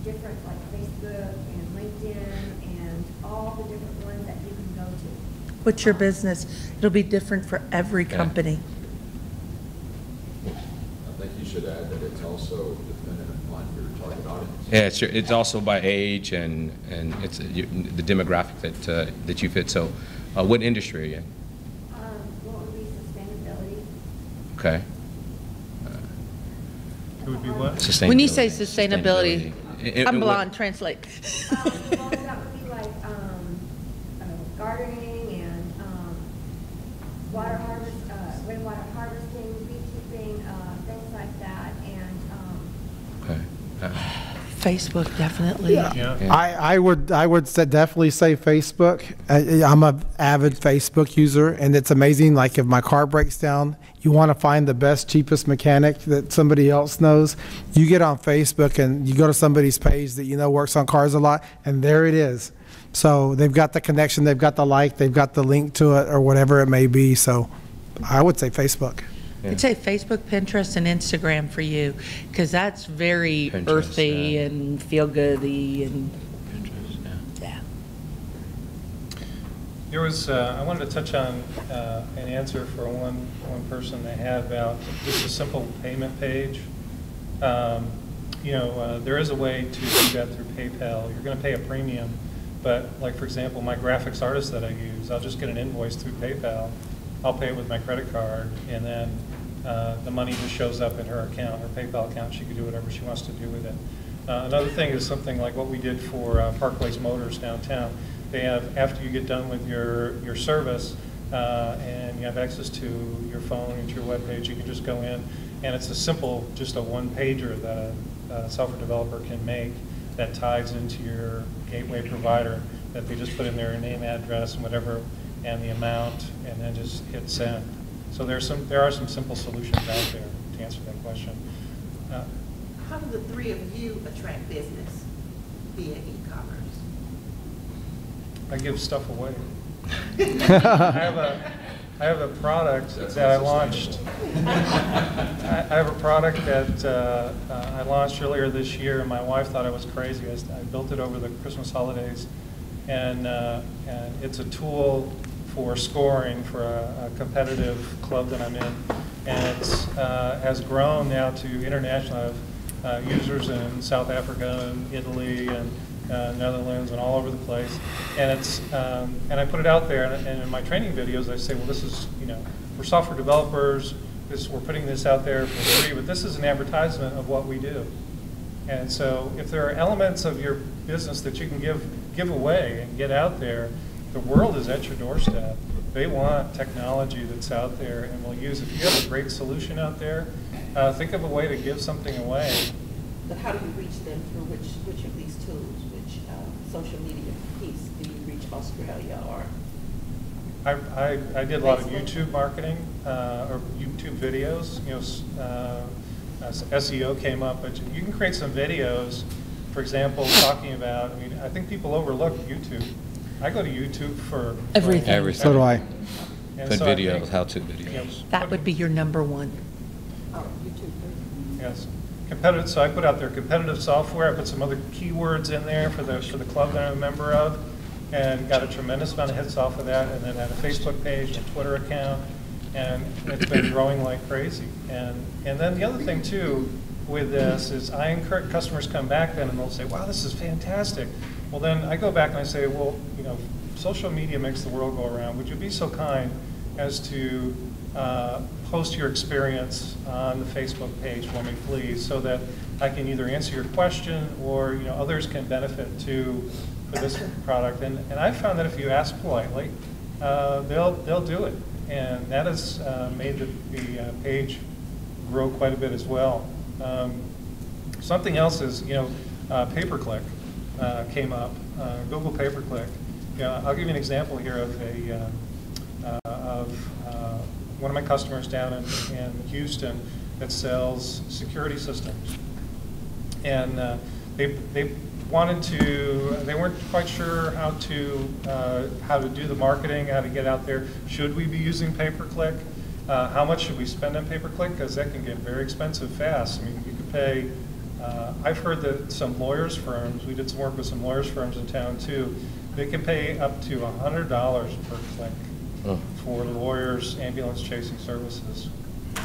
different like Facebook and LinkedIn and all the different ones that you can go to. What's your business? It'll be different for every company. I think you should add that it's also dependent upon your target audience. Yeah, it's also by age and it's the demographic that you fit. So, what industry are you in? What would be sustainability? Okay. it would be what? Sustainability. When you say sustainability, I'm what- blonde, translate. Well, that would be like gardening and water harvest, rainwater harvesting, beekeeping, things like that, and Okay. Facebook, definitely. Yeah. I would definitely say Facebook. I'm an avid Facebook user, and it's amazing. Like if my car breaks down, you want to find the best, cheapest mechanic that somebody else knows. You get on Facebook and you go to somebody's page that you know works on cars a lot, and there it is. So they've got the connection, they've got the like, they've got the link to it, or whatever it may be. So I would say Facebook. I'd say Facebook, Pinterest, and Instagram for you, because that's very Pinterest, earthy yeah. and feel-goody and, Pinterest, yeah. yeah. There was, I wanted to touch on an answer for one person they had about just a simple payment page. There is a way to do that through PayPal. You're going to pay a premium, but like for example, my graphics artist that I use, I'll just get an invoice through PayPal. I'll pay it with my credit card, and then the money just shows up in her account, her PayPal account. She can do whatever she wants to do with it. Another thing is something like what we did for Parkways Motors downtown. They have, after you get done with your service and you have access to your phone and to your webpage, you can just go in, and it's a simple, just a one-pager that a software developer can make that ties into your gateway provider, that they just put in their name, address, and whatever, and the amount, and then just hit send. So there are some simple solutions out there to answer that question. How do the three of you attract business via e-commerce? I give stuff away. I have a product that I launched. I have a product that I launched earlier this year, and my wife thought I was crazy. I built it over the Christmas holidays, and it's a tool for scoring for a competitive club that I'm in, and it has grown now to international. I have users in South Africa and Italy and Netherlands and all over the place, and it's and I put it out there, and in my training videos I say, well, this is, we're software developers, we're putting this out there for free, but this is an advertisement of what we do. And so if there are elements of your business that you can give away and get out there, the world is at your doorstep. They want technology that's out there and will use it. If you have a great solution out there, think of a way to give something away. But how do you reach them through which of these tools, which social media piece? Do you reach Australia or? I did a lot of YouTube marketing or YouTube videos. SEO came up, but you can create some videos, for example, talking about, I think people overlook YouTube. I go to YouTube for Everything. Everything. So do I. And Good so I videos, think, how-to videos. That would be your number one. Oh, YouTube. yes. Competitive, so I put out there competitive software. I put some other keywords in there for the club that I'm a member of, and got a tremendous amount of hits off of that, and then had a Facebook page, a Twitter account, and it's been growing like crazy. And then the other thing too with this is I encourage customers come back then and they'll say, wow, this is fantastic. Well, then I go back and I say, well, social media makes the world go around. Would you be so kind as to post your experience on the Facebook page for me, please, so that I can either answer your question or others can benefit for this product. And I found that if you ask politely, they'll do it. and that has made the page grow quite a bit as well. Something else is, pay-per-click came up, Google pay-per-click. I'll give you an example here of one of my customers down in Houston that sells security systems. And they weren't quite sure how to do the marketing, how to get out there. Should we be using pay-per-click? How much should we spend on pay-per-click? Because that can get very expensive fast. I mean, you could pay, I've heard that some lawyers firms, we did some work with some lawyers firms in town too, they can pay up to $100 per click for lawyers, ambulance chasing services.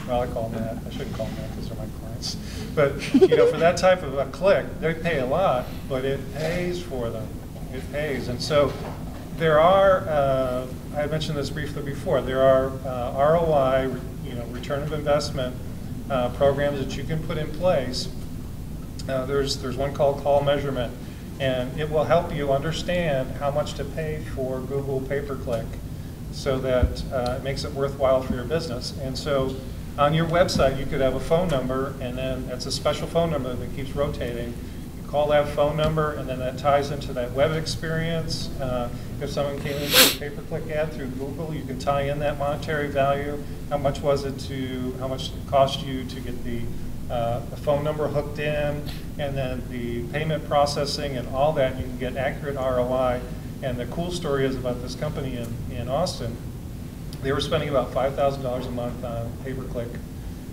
Well, I call them that. I shouldn't call them that because they're my clients. But for that type of a click, they pay a lot, but it pays for them. It pays. And so there are, I mentioned this briefly before, there are ROI, return of investment programs that you can put in place. There's one called call measurement, and it will help you understand how much to pay for Google pay-per-click so that it makes it worthwhile for your business. And so on your website, you could have a phone number, and then that's a special phone number that keeps rotating. You call that phone number, and then that ties into that web experience. If someone came into a pay-per-click ad through Google, you can tie in that monetary value. How much it cost you to get the phone number hooked in, and then the payment processing and all that. You can get accurate ROI. And the cool story is about this company in Austin. They were spending about $5,000 a month on pay-per-click.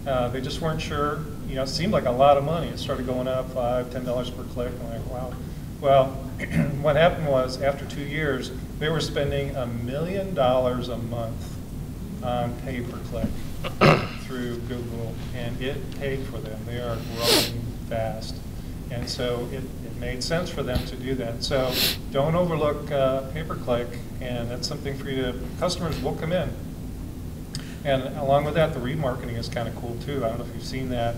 They just weren't sure. It seemed like a lot of money. It started going up, $5, $10 per click. I'm like, wow. Well, what happened was after 2 years, they were spending $1 million a month on pay-per-click through Google, and it paid for them. They are growing fast. And so it made sense for them to do that. So don't overlook pay-per-click, and that's something for you to, customers will come in. And along with that, the remarketing is kind of cool too. I don't know if you've seen that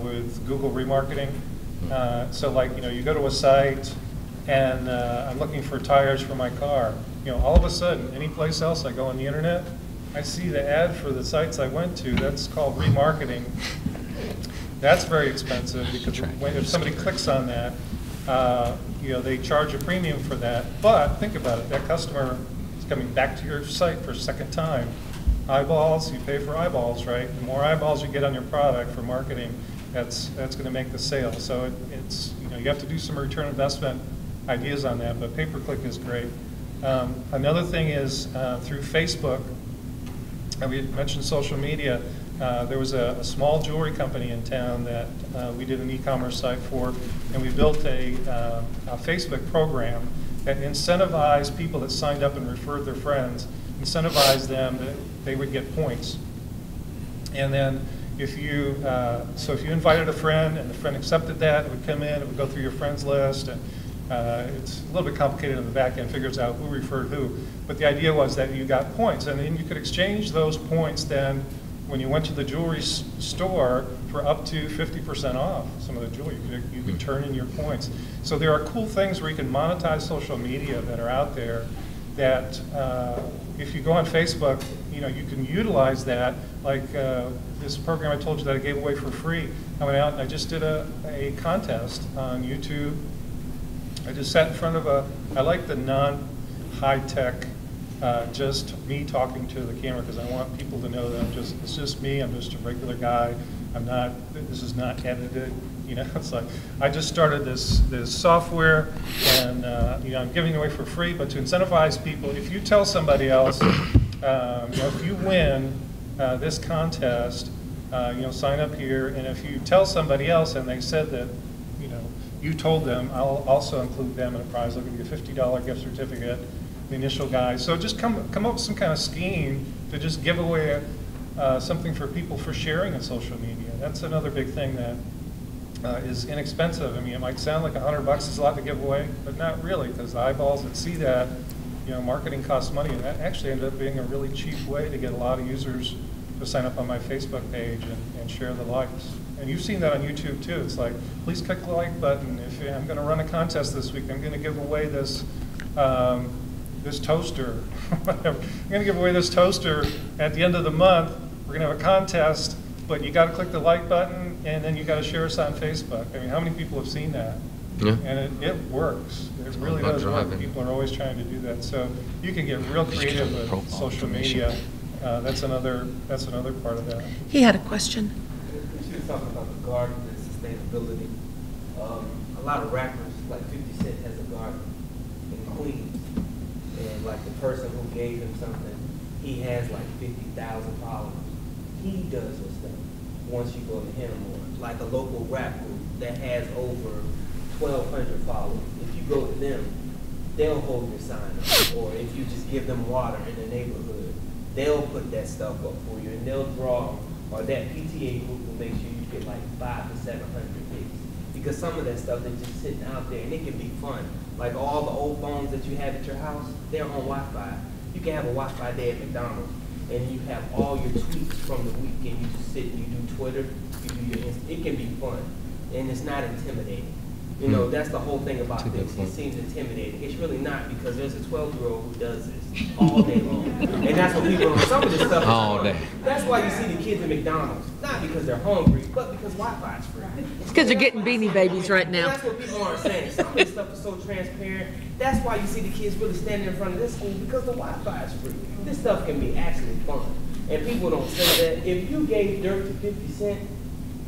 with Google remarketing. So like, you go to a site and I'm looking for tires for my car. All of a sudden, any place else I go on the internet, I see the ad for the sites I went to. That's called remarketing. That's very expensive because if somebody clicks on that, they charge a premium for that. But think about it, that customer is coming back to your site for a second time. Eyeballs, you pay for eyeballs, right? The more eyeballs you get on your product for marketing, that's going to make the sale. So it's you have to do some return investment ideas on that, but pay-per-click is great. Another thing is through Facebook, and we mentioned social media. There was a small jewelry company in town that we did an e-commerce site for, and we built a Facebook program that incentivized people that signed up and referred their friends, incentivized them that they would get points. And then if you invited a friend and the friend accepted that, it would come in, it would go through your friends list, and it's a little bit complicated on the back end, figures out who referred who. But the idea was that you got points, and then you could exchange those points then when you went to the jewelry store for up to 50% off some of the jewelry. You could turn in your points. So there are cool things where you can monetize social media that are out there that if you go on Facebook, you can utilize that. Like this program I told you that I gave away for free. I went out and I just did a contest on YouTube. I just sat in front of I like the non-high-tech, just me talking to the camera, because I want people to know that it's just me. I'm just a regular guy. This is not edited. It's like I just started this software, and I'm giving it away for free. But to incentivize people, if you tell somebody else, if you win this contest, sign up here. And if you tell somebody else, and they said that, you told them, I'll also include them in a prize. I'll give you a $50 gift certificate. The initial guy. So just come up with some kind of scheme to just give away something for people for sharing on social media. That's another big thing that is inexpensive. I mean, it might sound like $100 is a lot to give away, but not really, because the eyeballs that see that, marketing costs money, and that actually ended up being a really cheap way to get a lot of users to sign up on my Facebook page and share the likes. And you've seen that on YouTube too. It's like, please click the like button. If I'm going to run a contest this week, I'm going to give away this this toaster, whatever. We're going to give away this toaster at the end of the month. We're going to have a contest, but you got to click the like button, and then you got to share us on Facebook. I mean, how many people have seen that? Yeah. And it works. It really does work. People are always trying to do that. So you can get real creative with social media. That's another part of that. He had a question. She was talking about the garden and sustainability. A lot of rappers, like 50 Cent has a garden in Queens. And like the person who gave him something, he has like 50,000 followers. He does this stuff once you go to him, or like a local rap group that has over 1,200 followers. If you go to them, they'll hold your sign up. Or if you just give them water in the neighborhood, they'll put that stuff up for you, and they'll draw, or that PTA group will make sure you get like 500 to 700 hits. Because some of that stuff is just sitting out there, and it can be fun. Like all the old phones that you have at your house, they're on Wi-Fi. You can have a Wi-Fi day at McDonald's, and you have all your tweets from the week, and you just sit and you do Twitter, you do your it can be fun, and it's not intimidating. You know, that's the whole thing about this. It seems intimidating. It's really not, because there's a 12-year-old who does this all day long. And that's what people, some of this stuff is all day. That's why you see the kids at McDonald's. Not because they're hungry, but because Wi-Fi is free. It's because they're getting Beanie Babies right now. And that's what people aren't saying. Some of this stuff is so transparent. That's why you see the kids really standing in front of this school, because the Wi-Fi is free. This stuff can be actually fun. And people don't say that. If you gave dirt to 50 Cent,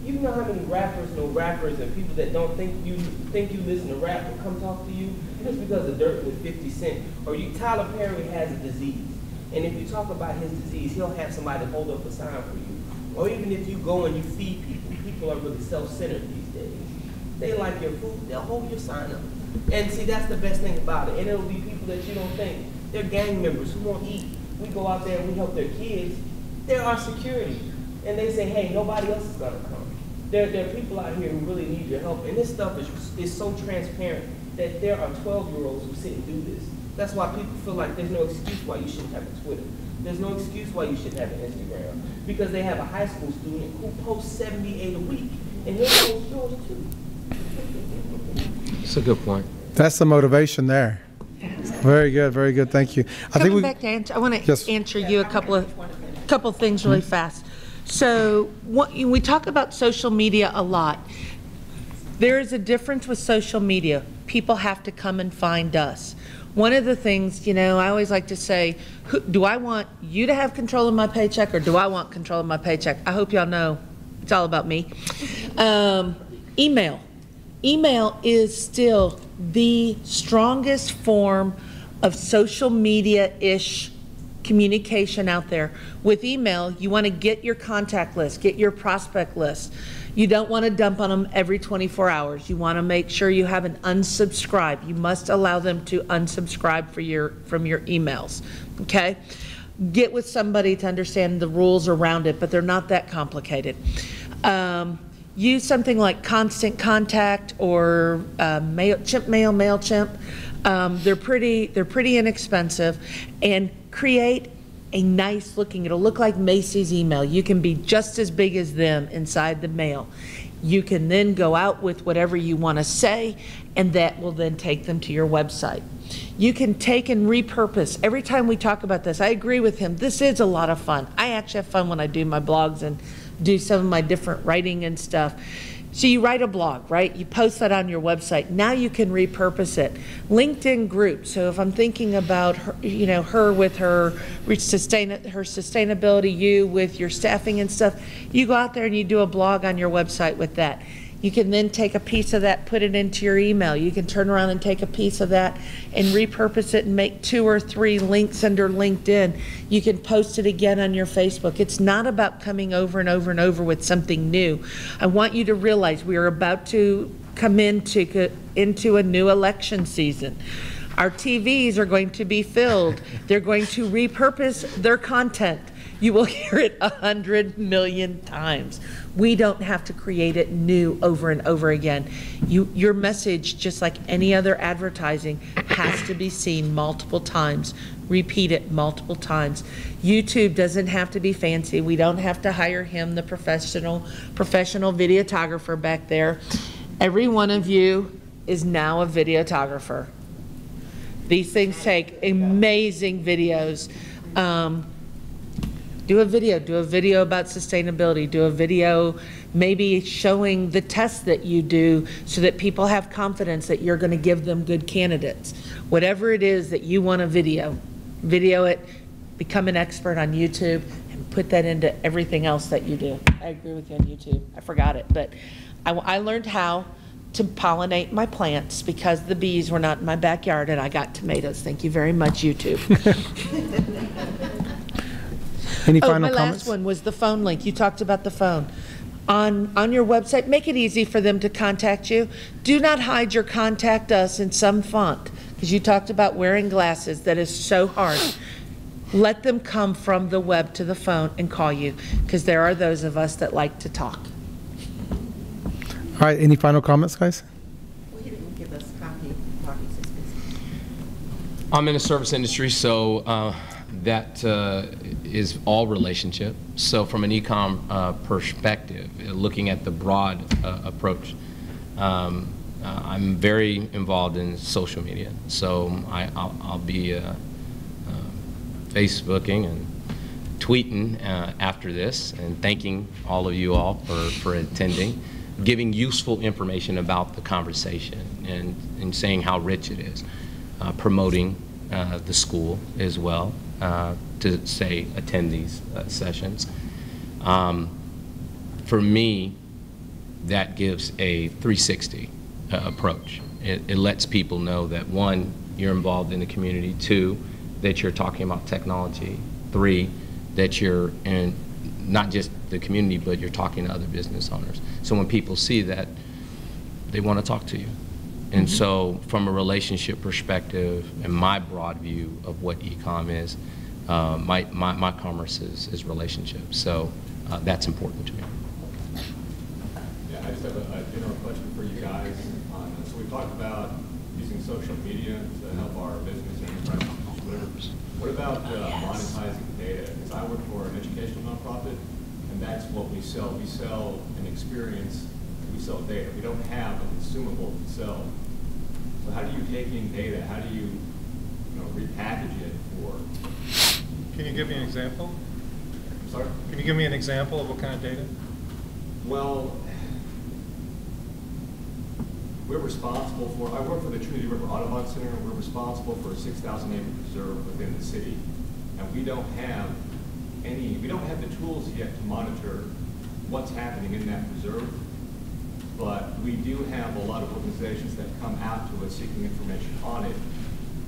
you know how many rappers and people that don't think you listen to rap will come talk to you just because of dirt with 50 Cent. Or Tyler Perry has a disease, and if you talk about his disease, he'll have somebody hold up a sign for you. Or even if you go and you feed people, people are really self-centered these days. They like your food, they'll hold your sign up. And see, that's the best thing about it. And it'll be people that you don't think. They're gang members who won't eat. We go out there and we help their kids. They're our security. And they say, hey, nobody else is gonna come. There are people out here who really need your help, and this stuff is so transparent that there are 12-year-olds who sit and do this. That's why people feel like there's no excuse why you shouldn't have a Twitter. There's no excuse why you shouldn't have an Instagram, because they have a high school student who posts 78 a week, and he'll post yours too. That's a good point. That's the motivation there. Very good, very good. Thank you. Coming back to answer, I want to answer you a couple of things really fast. So we talk about social media a lot. There is a difference with social media. People have to come and find us. One of the things, you know, I always like to say, do I want you to have control of my paycheck, or do I want control of my paycheck? I hope y'all know it's all about me. Email. Email is still the strongest form of social media-ish communication out there. With email, you want to get your contact list, get your prospect list. You don't want to dump on them every 24 hours. You want to make sure you have an unsubscribe. You must allow them to unsubscribe from your emails, okay? Get with somebody to understand the rules around it, but they're not that complicated. Use something like Constant Contact or MailChimp. They're pretty inexpensive, and create a nice looking, it'll look like Macy's email. You can be just as big as them inside the mail. You can then go out with whatever you want to say, and that will then take them to your website. You can take and repurpose. Every time we talk about this, I agree with him. This is a lot of fun. I actually have fun when I do my blogs and do some of my different writing and stuff. So you write a blog, right? You post that on your website. Now you can repurpose it. LinkedIn group. So if I'm thinking about her, you know, her with her sustainability, you with your staffing and stuff, you go out there and you do a blog on your website with that. You can then take a piece of that, put it into your email. You can turn around and take a piece of that and repurpose it and make 2 or 3 links under LinkedIn. You can post it again on your Facebook. It's not about coming over and over and over with something new. I want you to realize we are about to come into a new election season. Our TVs are going to be filled. They're going to repurpose their content. You will hear it 100 million times. We don't have to create it new over and over again. Your message, just like any other advertising, has to be seen multiple times. Repeat it multiple times. YouTube doesn't have to be fancy. We don't have to hire him, the professional videographer back there. Every one of you is now a videographer. These things take amazing videos. Do a video about sustainability, do a video maybe showing the tests that you do so that people have confidence that you're going to give them good candidates. Whatever it is that you want to video it, become an expert on YouTube, and put that into everything else that you do. I agree with you on YouTube. I forgot it, but I learned how to pollinate my plants because the bees were not in my backyard and I got tomatoes. Thank you very much, YouTube. Any final my comments? last one was the phone link. You talked about the phone. On your website, make it easy for them to contact you. Do not hide your contact us in some font, because you talked about wearing glasses. That is so hard. Let them come from the web to the phone and call you, because there are those of us that like to talk. All right, any final comments, guys? Well, he didn't give us Marty's business. I'm in the service industry, so that is all relationship. So from an e-com perspective, looking at the broad approach, I'm very involved in social media. So I'll be Facebooking and tweeting after this, and thanking all of you all for attending, giving useful information about the conversation and saying how rich it is, promoting the school as well, to say attend these sessions. For me, that gives a 360 approach. It lets people know that, one, you're involved in the community, two, that you're talking about technology, three, that you're in not just the community, but you're talking to other business owners. So when people see that, they want to talk to you. And so from a relationship perspective and my broad view of what e-com is, my commerce is relationships. So that's important to me. Yeah, I just have a general question for you guys. So we talked about using social media to help our business and enterprise, whatever. What about monetizing data? Because I work for an educational nonprofit, and that's what we sell. We sell an experience. We sell data. We don't have a consumable to sell. So how do you take in data? How do you, repackage it for? Can you give me an example? I'm sorry? Can you give me an example of what kind of data? Well, we're responsible for, I work for the Trinity River Audubon Center, and we're responsible for a 6,000 acre preserve within the city. And we don't have the tools yet to monitor what's happening in that preserve. But we do have a lot of organizations that come out to us seeking information on it,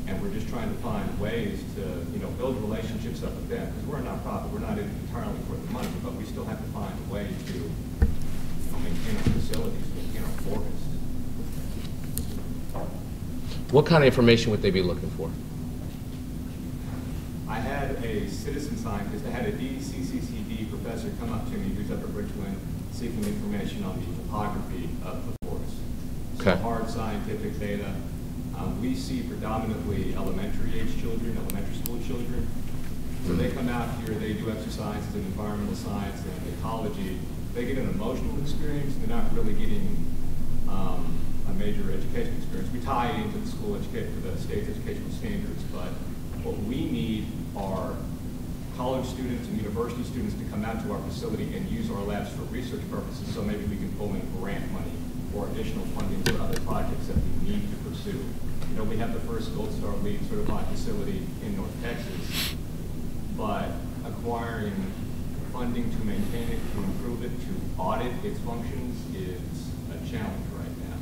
and we're just trying to find ways to, build relationships up with them. Because we're a nonprofit, we're not in entirely for the money, but we still have to find a way to maintain our facilities, maintain our forest. What kind of information would they be looking for? I had a citizen scientist, I had a DCCCD professor come up to me who's up at Richland seeking information on the topography of the forest. Okay. So hard scientific data. We see predominantly elementary age children, elementary school children. So they come out here, they do exercises in environmental science and ecology. They get an emotional experience, and they're not really getting a major education experience. We tie it into the school education, the state's educational standards, but what we need are college students and university students to come out to our facility and use our labs for research purposes, so maybe we can pull in grant money or additional funding for other projects that we need to pursue. We have the first Gold Star LEED certified facility in North Texas, but acquiring funding to maintain it, to improve it, to audit its functions is a challenge right now.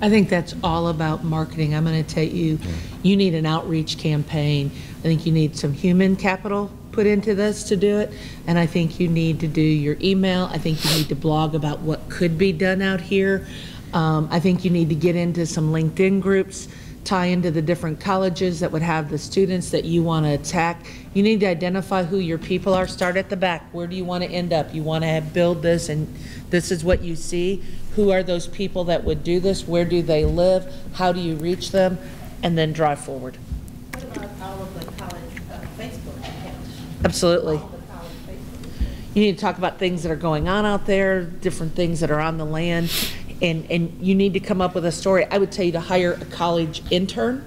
I think that's all about marketing. I'm going to tell you, you need an outreach campaign. I think you need some human capital put into this to do it, and I think you need to do your email. I think you need to blog about what could be done out here. I think you need to get into some LinkedIn groups, tie into the different colleges that would have the students that you want to attack. You need to identify who your people are. Start at the back. Where do you want to end up? You want to build this, and this is what you see. Who are those people that would do this? Where do they live? How do you reach them? And then drive forward. What about all of the college Facebook accounts? Absolutely. All the college Facebook accounts. You need to talk about things that are going on out there, different things that are on the land, and you need to come up with a story. I would tell you to hire a college intern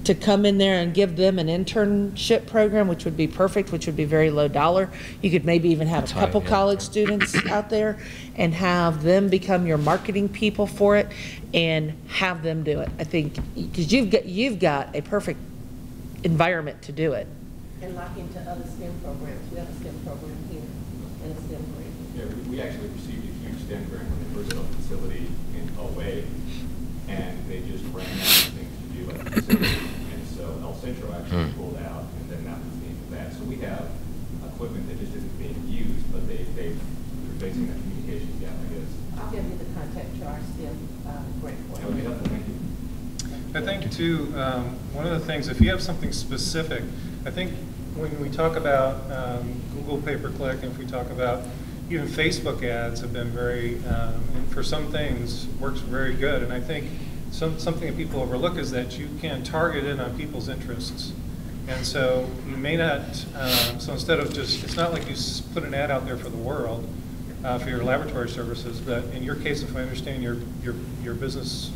to come in there and give them an internship program, which would be perfect, which would be very low dollar. You could maybe even have a couple college students out there and have them become your marketing people for it and have them do it. I think, because you've got a perfect environment to do it. And lock into other STEM programs. We have a STEM program here and a STEM grant. Yeah, we actually received a huge STEM grant when they first built the facility in 08, and they just ran out of things to do at the facility. And so El Centro actually pulled out, and then that was the end of that. So we have equipment that just isn't being used, but they're facing that communication gap, I guess. I'll give you the contact to our STEM grant That would be helpful, thank you. I think too, one of the things, if you have something specific, I think when we talk about Google pay-per-click, and if we talk about even Facebook ads have been very, and for some things, works very good. And I think something that people overlook is that you can target in on people's interests. And so you may not, so instead of just, it's not like you put an ad out there for the world for your laboratory services, but in your case, if I understand your business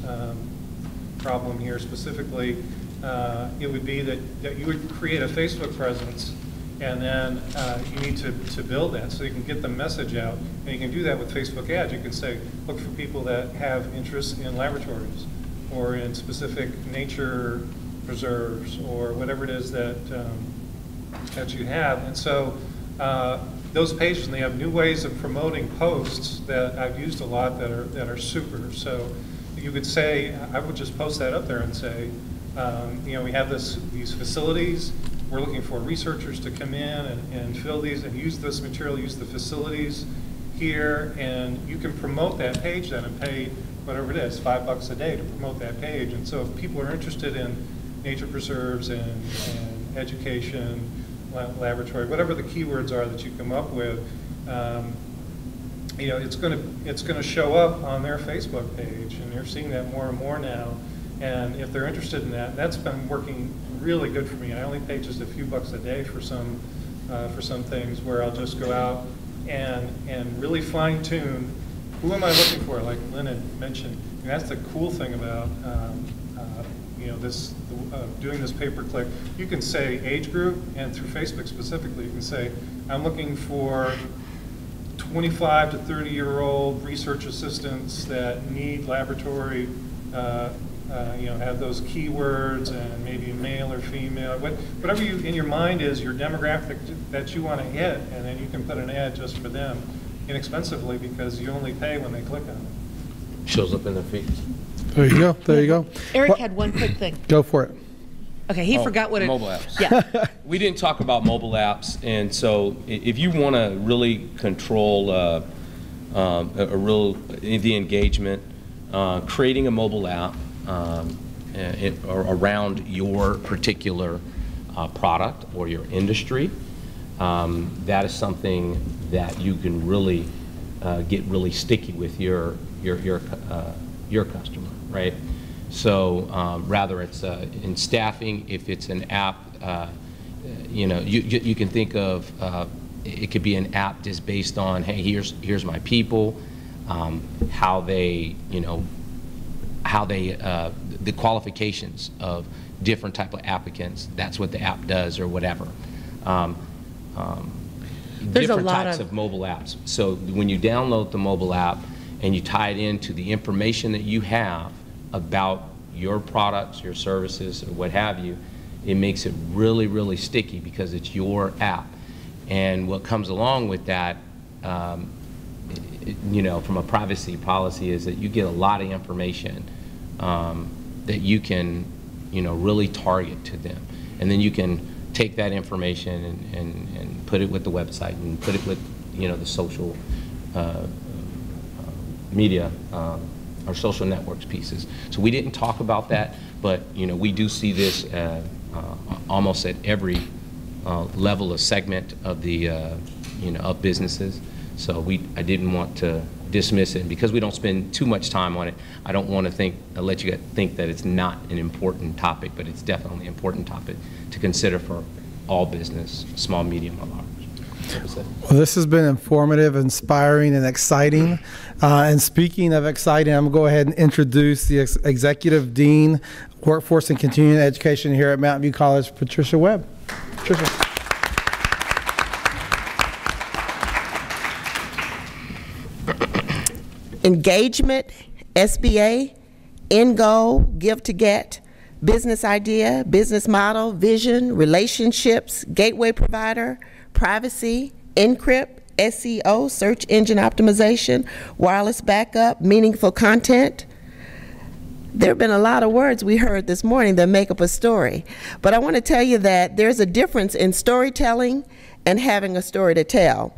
problem here specifically, it would be that you would create a Facebook presence, and then you need to build that so you can get the message out. And you can do that with Facebook ads. You can say, look for people that have interest in laboratories or in specific nature preserves or whatever it is that that you have. And so those pages, and they have new ways of promoting posts that I've used a lot that are super. So you could say, I would just post that up there and say, you know, we have these facilities. We're looking for researchers to come in and fill these and use this material, use the facilities here, and you can promote that page then and pay whatever it is, $5 a day to promote that page. And so if people are interested in nature preserves and education, laboratory, whatever the keywords are that you come up with, you know, it's going to show up on their Facebook page, and they're seeing that more and more now. And if they're interested in that, that's been working really good for me. I only pay just a few bucks a day for some things where I'll just go out and really fine tune who am I looking for, like Lynn had mentioned. And that's the cool thing about you know, doing this pay-per-click. You can say age group, and through Facebook specifically, you can say I'm looking for 25 to 30-year-old research assistants that need laboratory. You know, have those keywords and maybe male or female, whatever you in your mind is your demographic that you want to hit, and then you can put an ad just for them inexpensively because you only pay when they click on it. Shows up in their feeds. There you go. There you go. Eric had one quick thing. Go for it. Okay, he forgot what it. Mobile apps. Yeah. We didn't talk about mobile apps, and so if you want to really control the engagement, creating a mobile app around your particular product or your industry, that is something that you can really get really sticky with your customer, right? So rather it's in staffing, if it's an app, you know, you can think of it could be an app just based on, hey, here's my people, how they, you know, the qualifications of different type of applicants. That's what the app does, or whatever. Different types of mobile apps. So when you download the mobile app and you tie it into the information that you have about your products, your services, or what have you, it makes it really, really sticky because it's your app. And what comes along with that, you know, from a privacy policy, is that you get a lot of information that you can, you know, really target to them. And then you can take that information and put it with the website and put it with, you know, the social media or social networks pieces. So we didn't talk about that, but, you know, we do see this almost at every level of segment of the, you know, of businesses. So I didn't want to dismiss it, and because we don't spend too much time on it, I don't want to let you think that it's not an important topic, but it's definitely an important topic to consider for all business, small, medium, or large. Well, this has been informative, inspiring, and exciting. And speaking of exciting, I'm going to go ahead and introduce the Executive Dean, Workforce and Continuing Education here at Mountain View College, Patricia Webb. Patricia. Engagement, SBA, end goal, give to get, business idea, business model, vision, relationships, gateway provider, privacy, encrypt, SEO, search engine optimization, wireless backup, meaningful content. There have been a lot of words we heard this morning that make up a story. But I want to tell you that there's a difference in storytelling and having a story to tell.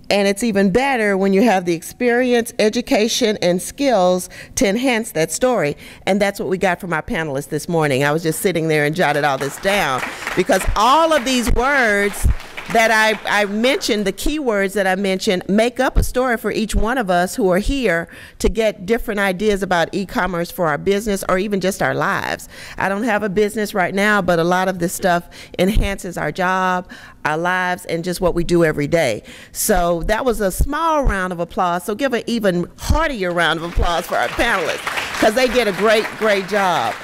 And it's even better when you have the experience, education, and skills to enhance that story. And that's what we got from our panelists this morning. I was just sitting there and jotted all this down because all of these words that I mentioned, the keywords that I mentioned, make up a story for each one of us who are here to get different ideas about e-commerce for our business or even just our lives. I don't have a business right now, but a lot of this stuff enhances our job, our lives, and just what we do every day. So that was a small round of applause. So give an even heartier round of applause for our panelists because they did a great, great job.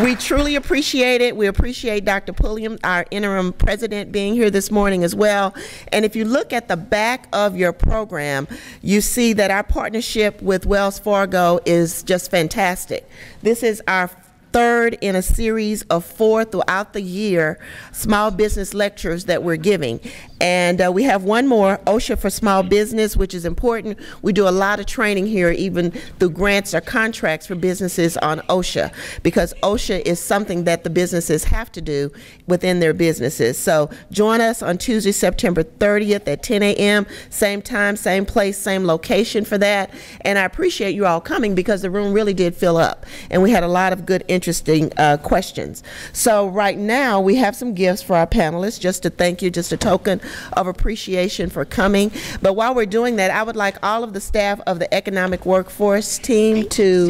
We truly appreciate it. We appreciate Dr. Pulliam, our interim president, being here this morning as well. And if you look at the back of your program, you see that our partnership with Wells Fargo is just fantastic. This is our third in a series of 4 throughout the year small business lectures that we're giving. And we have one more, OSHA for Small Business, which is important. We do a lot of training here, even through grants or contracts for businesses on OSHA, because OSHA is something that the businesses have to do within their businesses. So join us on Tuesday, September 30th at 10 a.m., same time, same place, same location for that. And I appreciate you all coming because the room really did fill up. And we had a lot of good, interesting questions. So right now, we have some gifts for our panelists, just to thank you, just a token of appreciation for coming. But while we're doing that, I would like all of the staff of the economic workforce team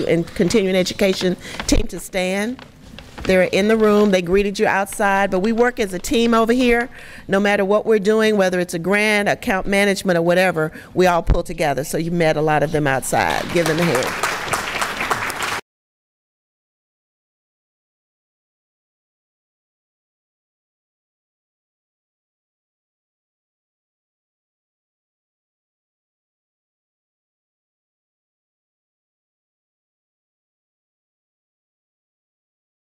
and continuing education team to stand. They're in the room. They greeted you outside, but we work as a team over here. No matter what we're doing, whether it's a grant, account management, or whatever, we all pull together. So you met a lot of them outside. Give them a hand.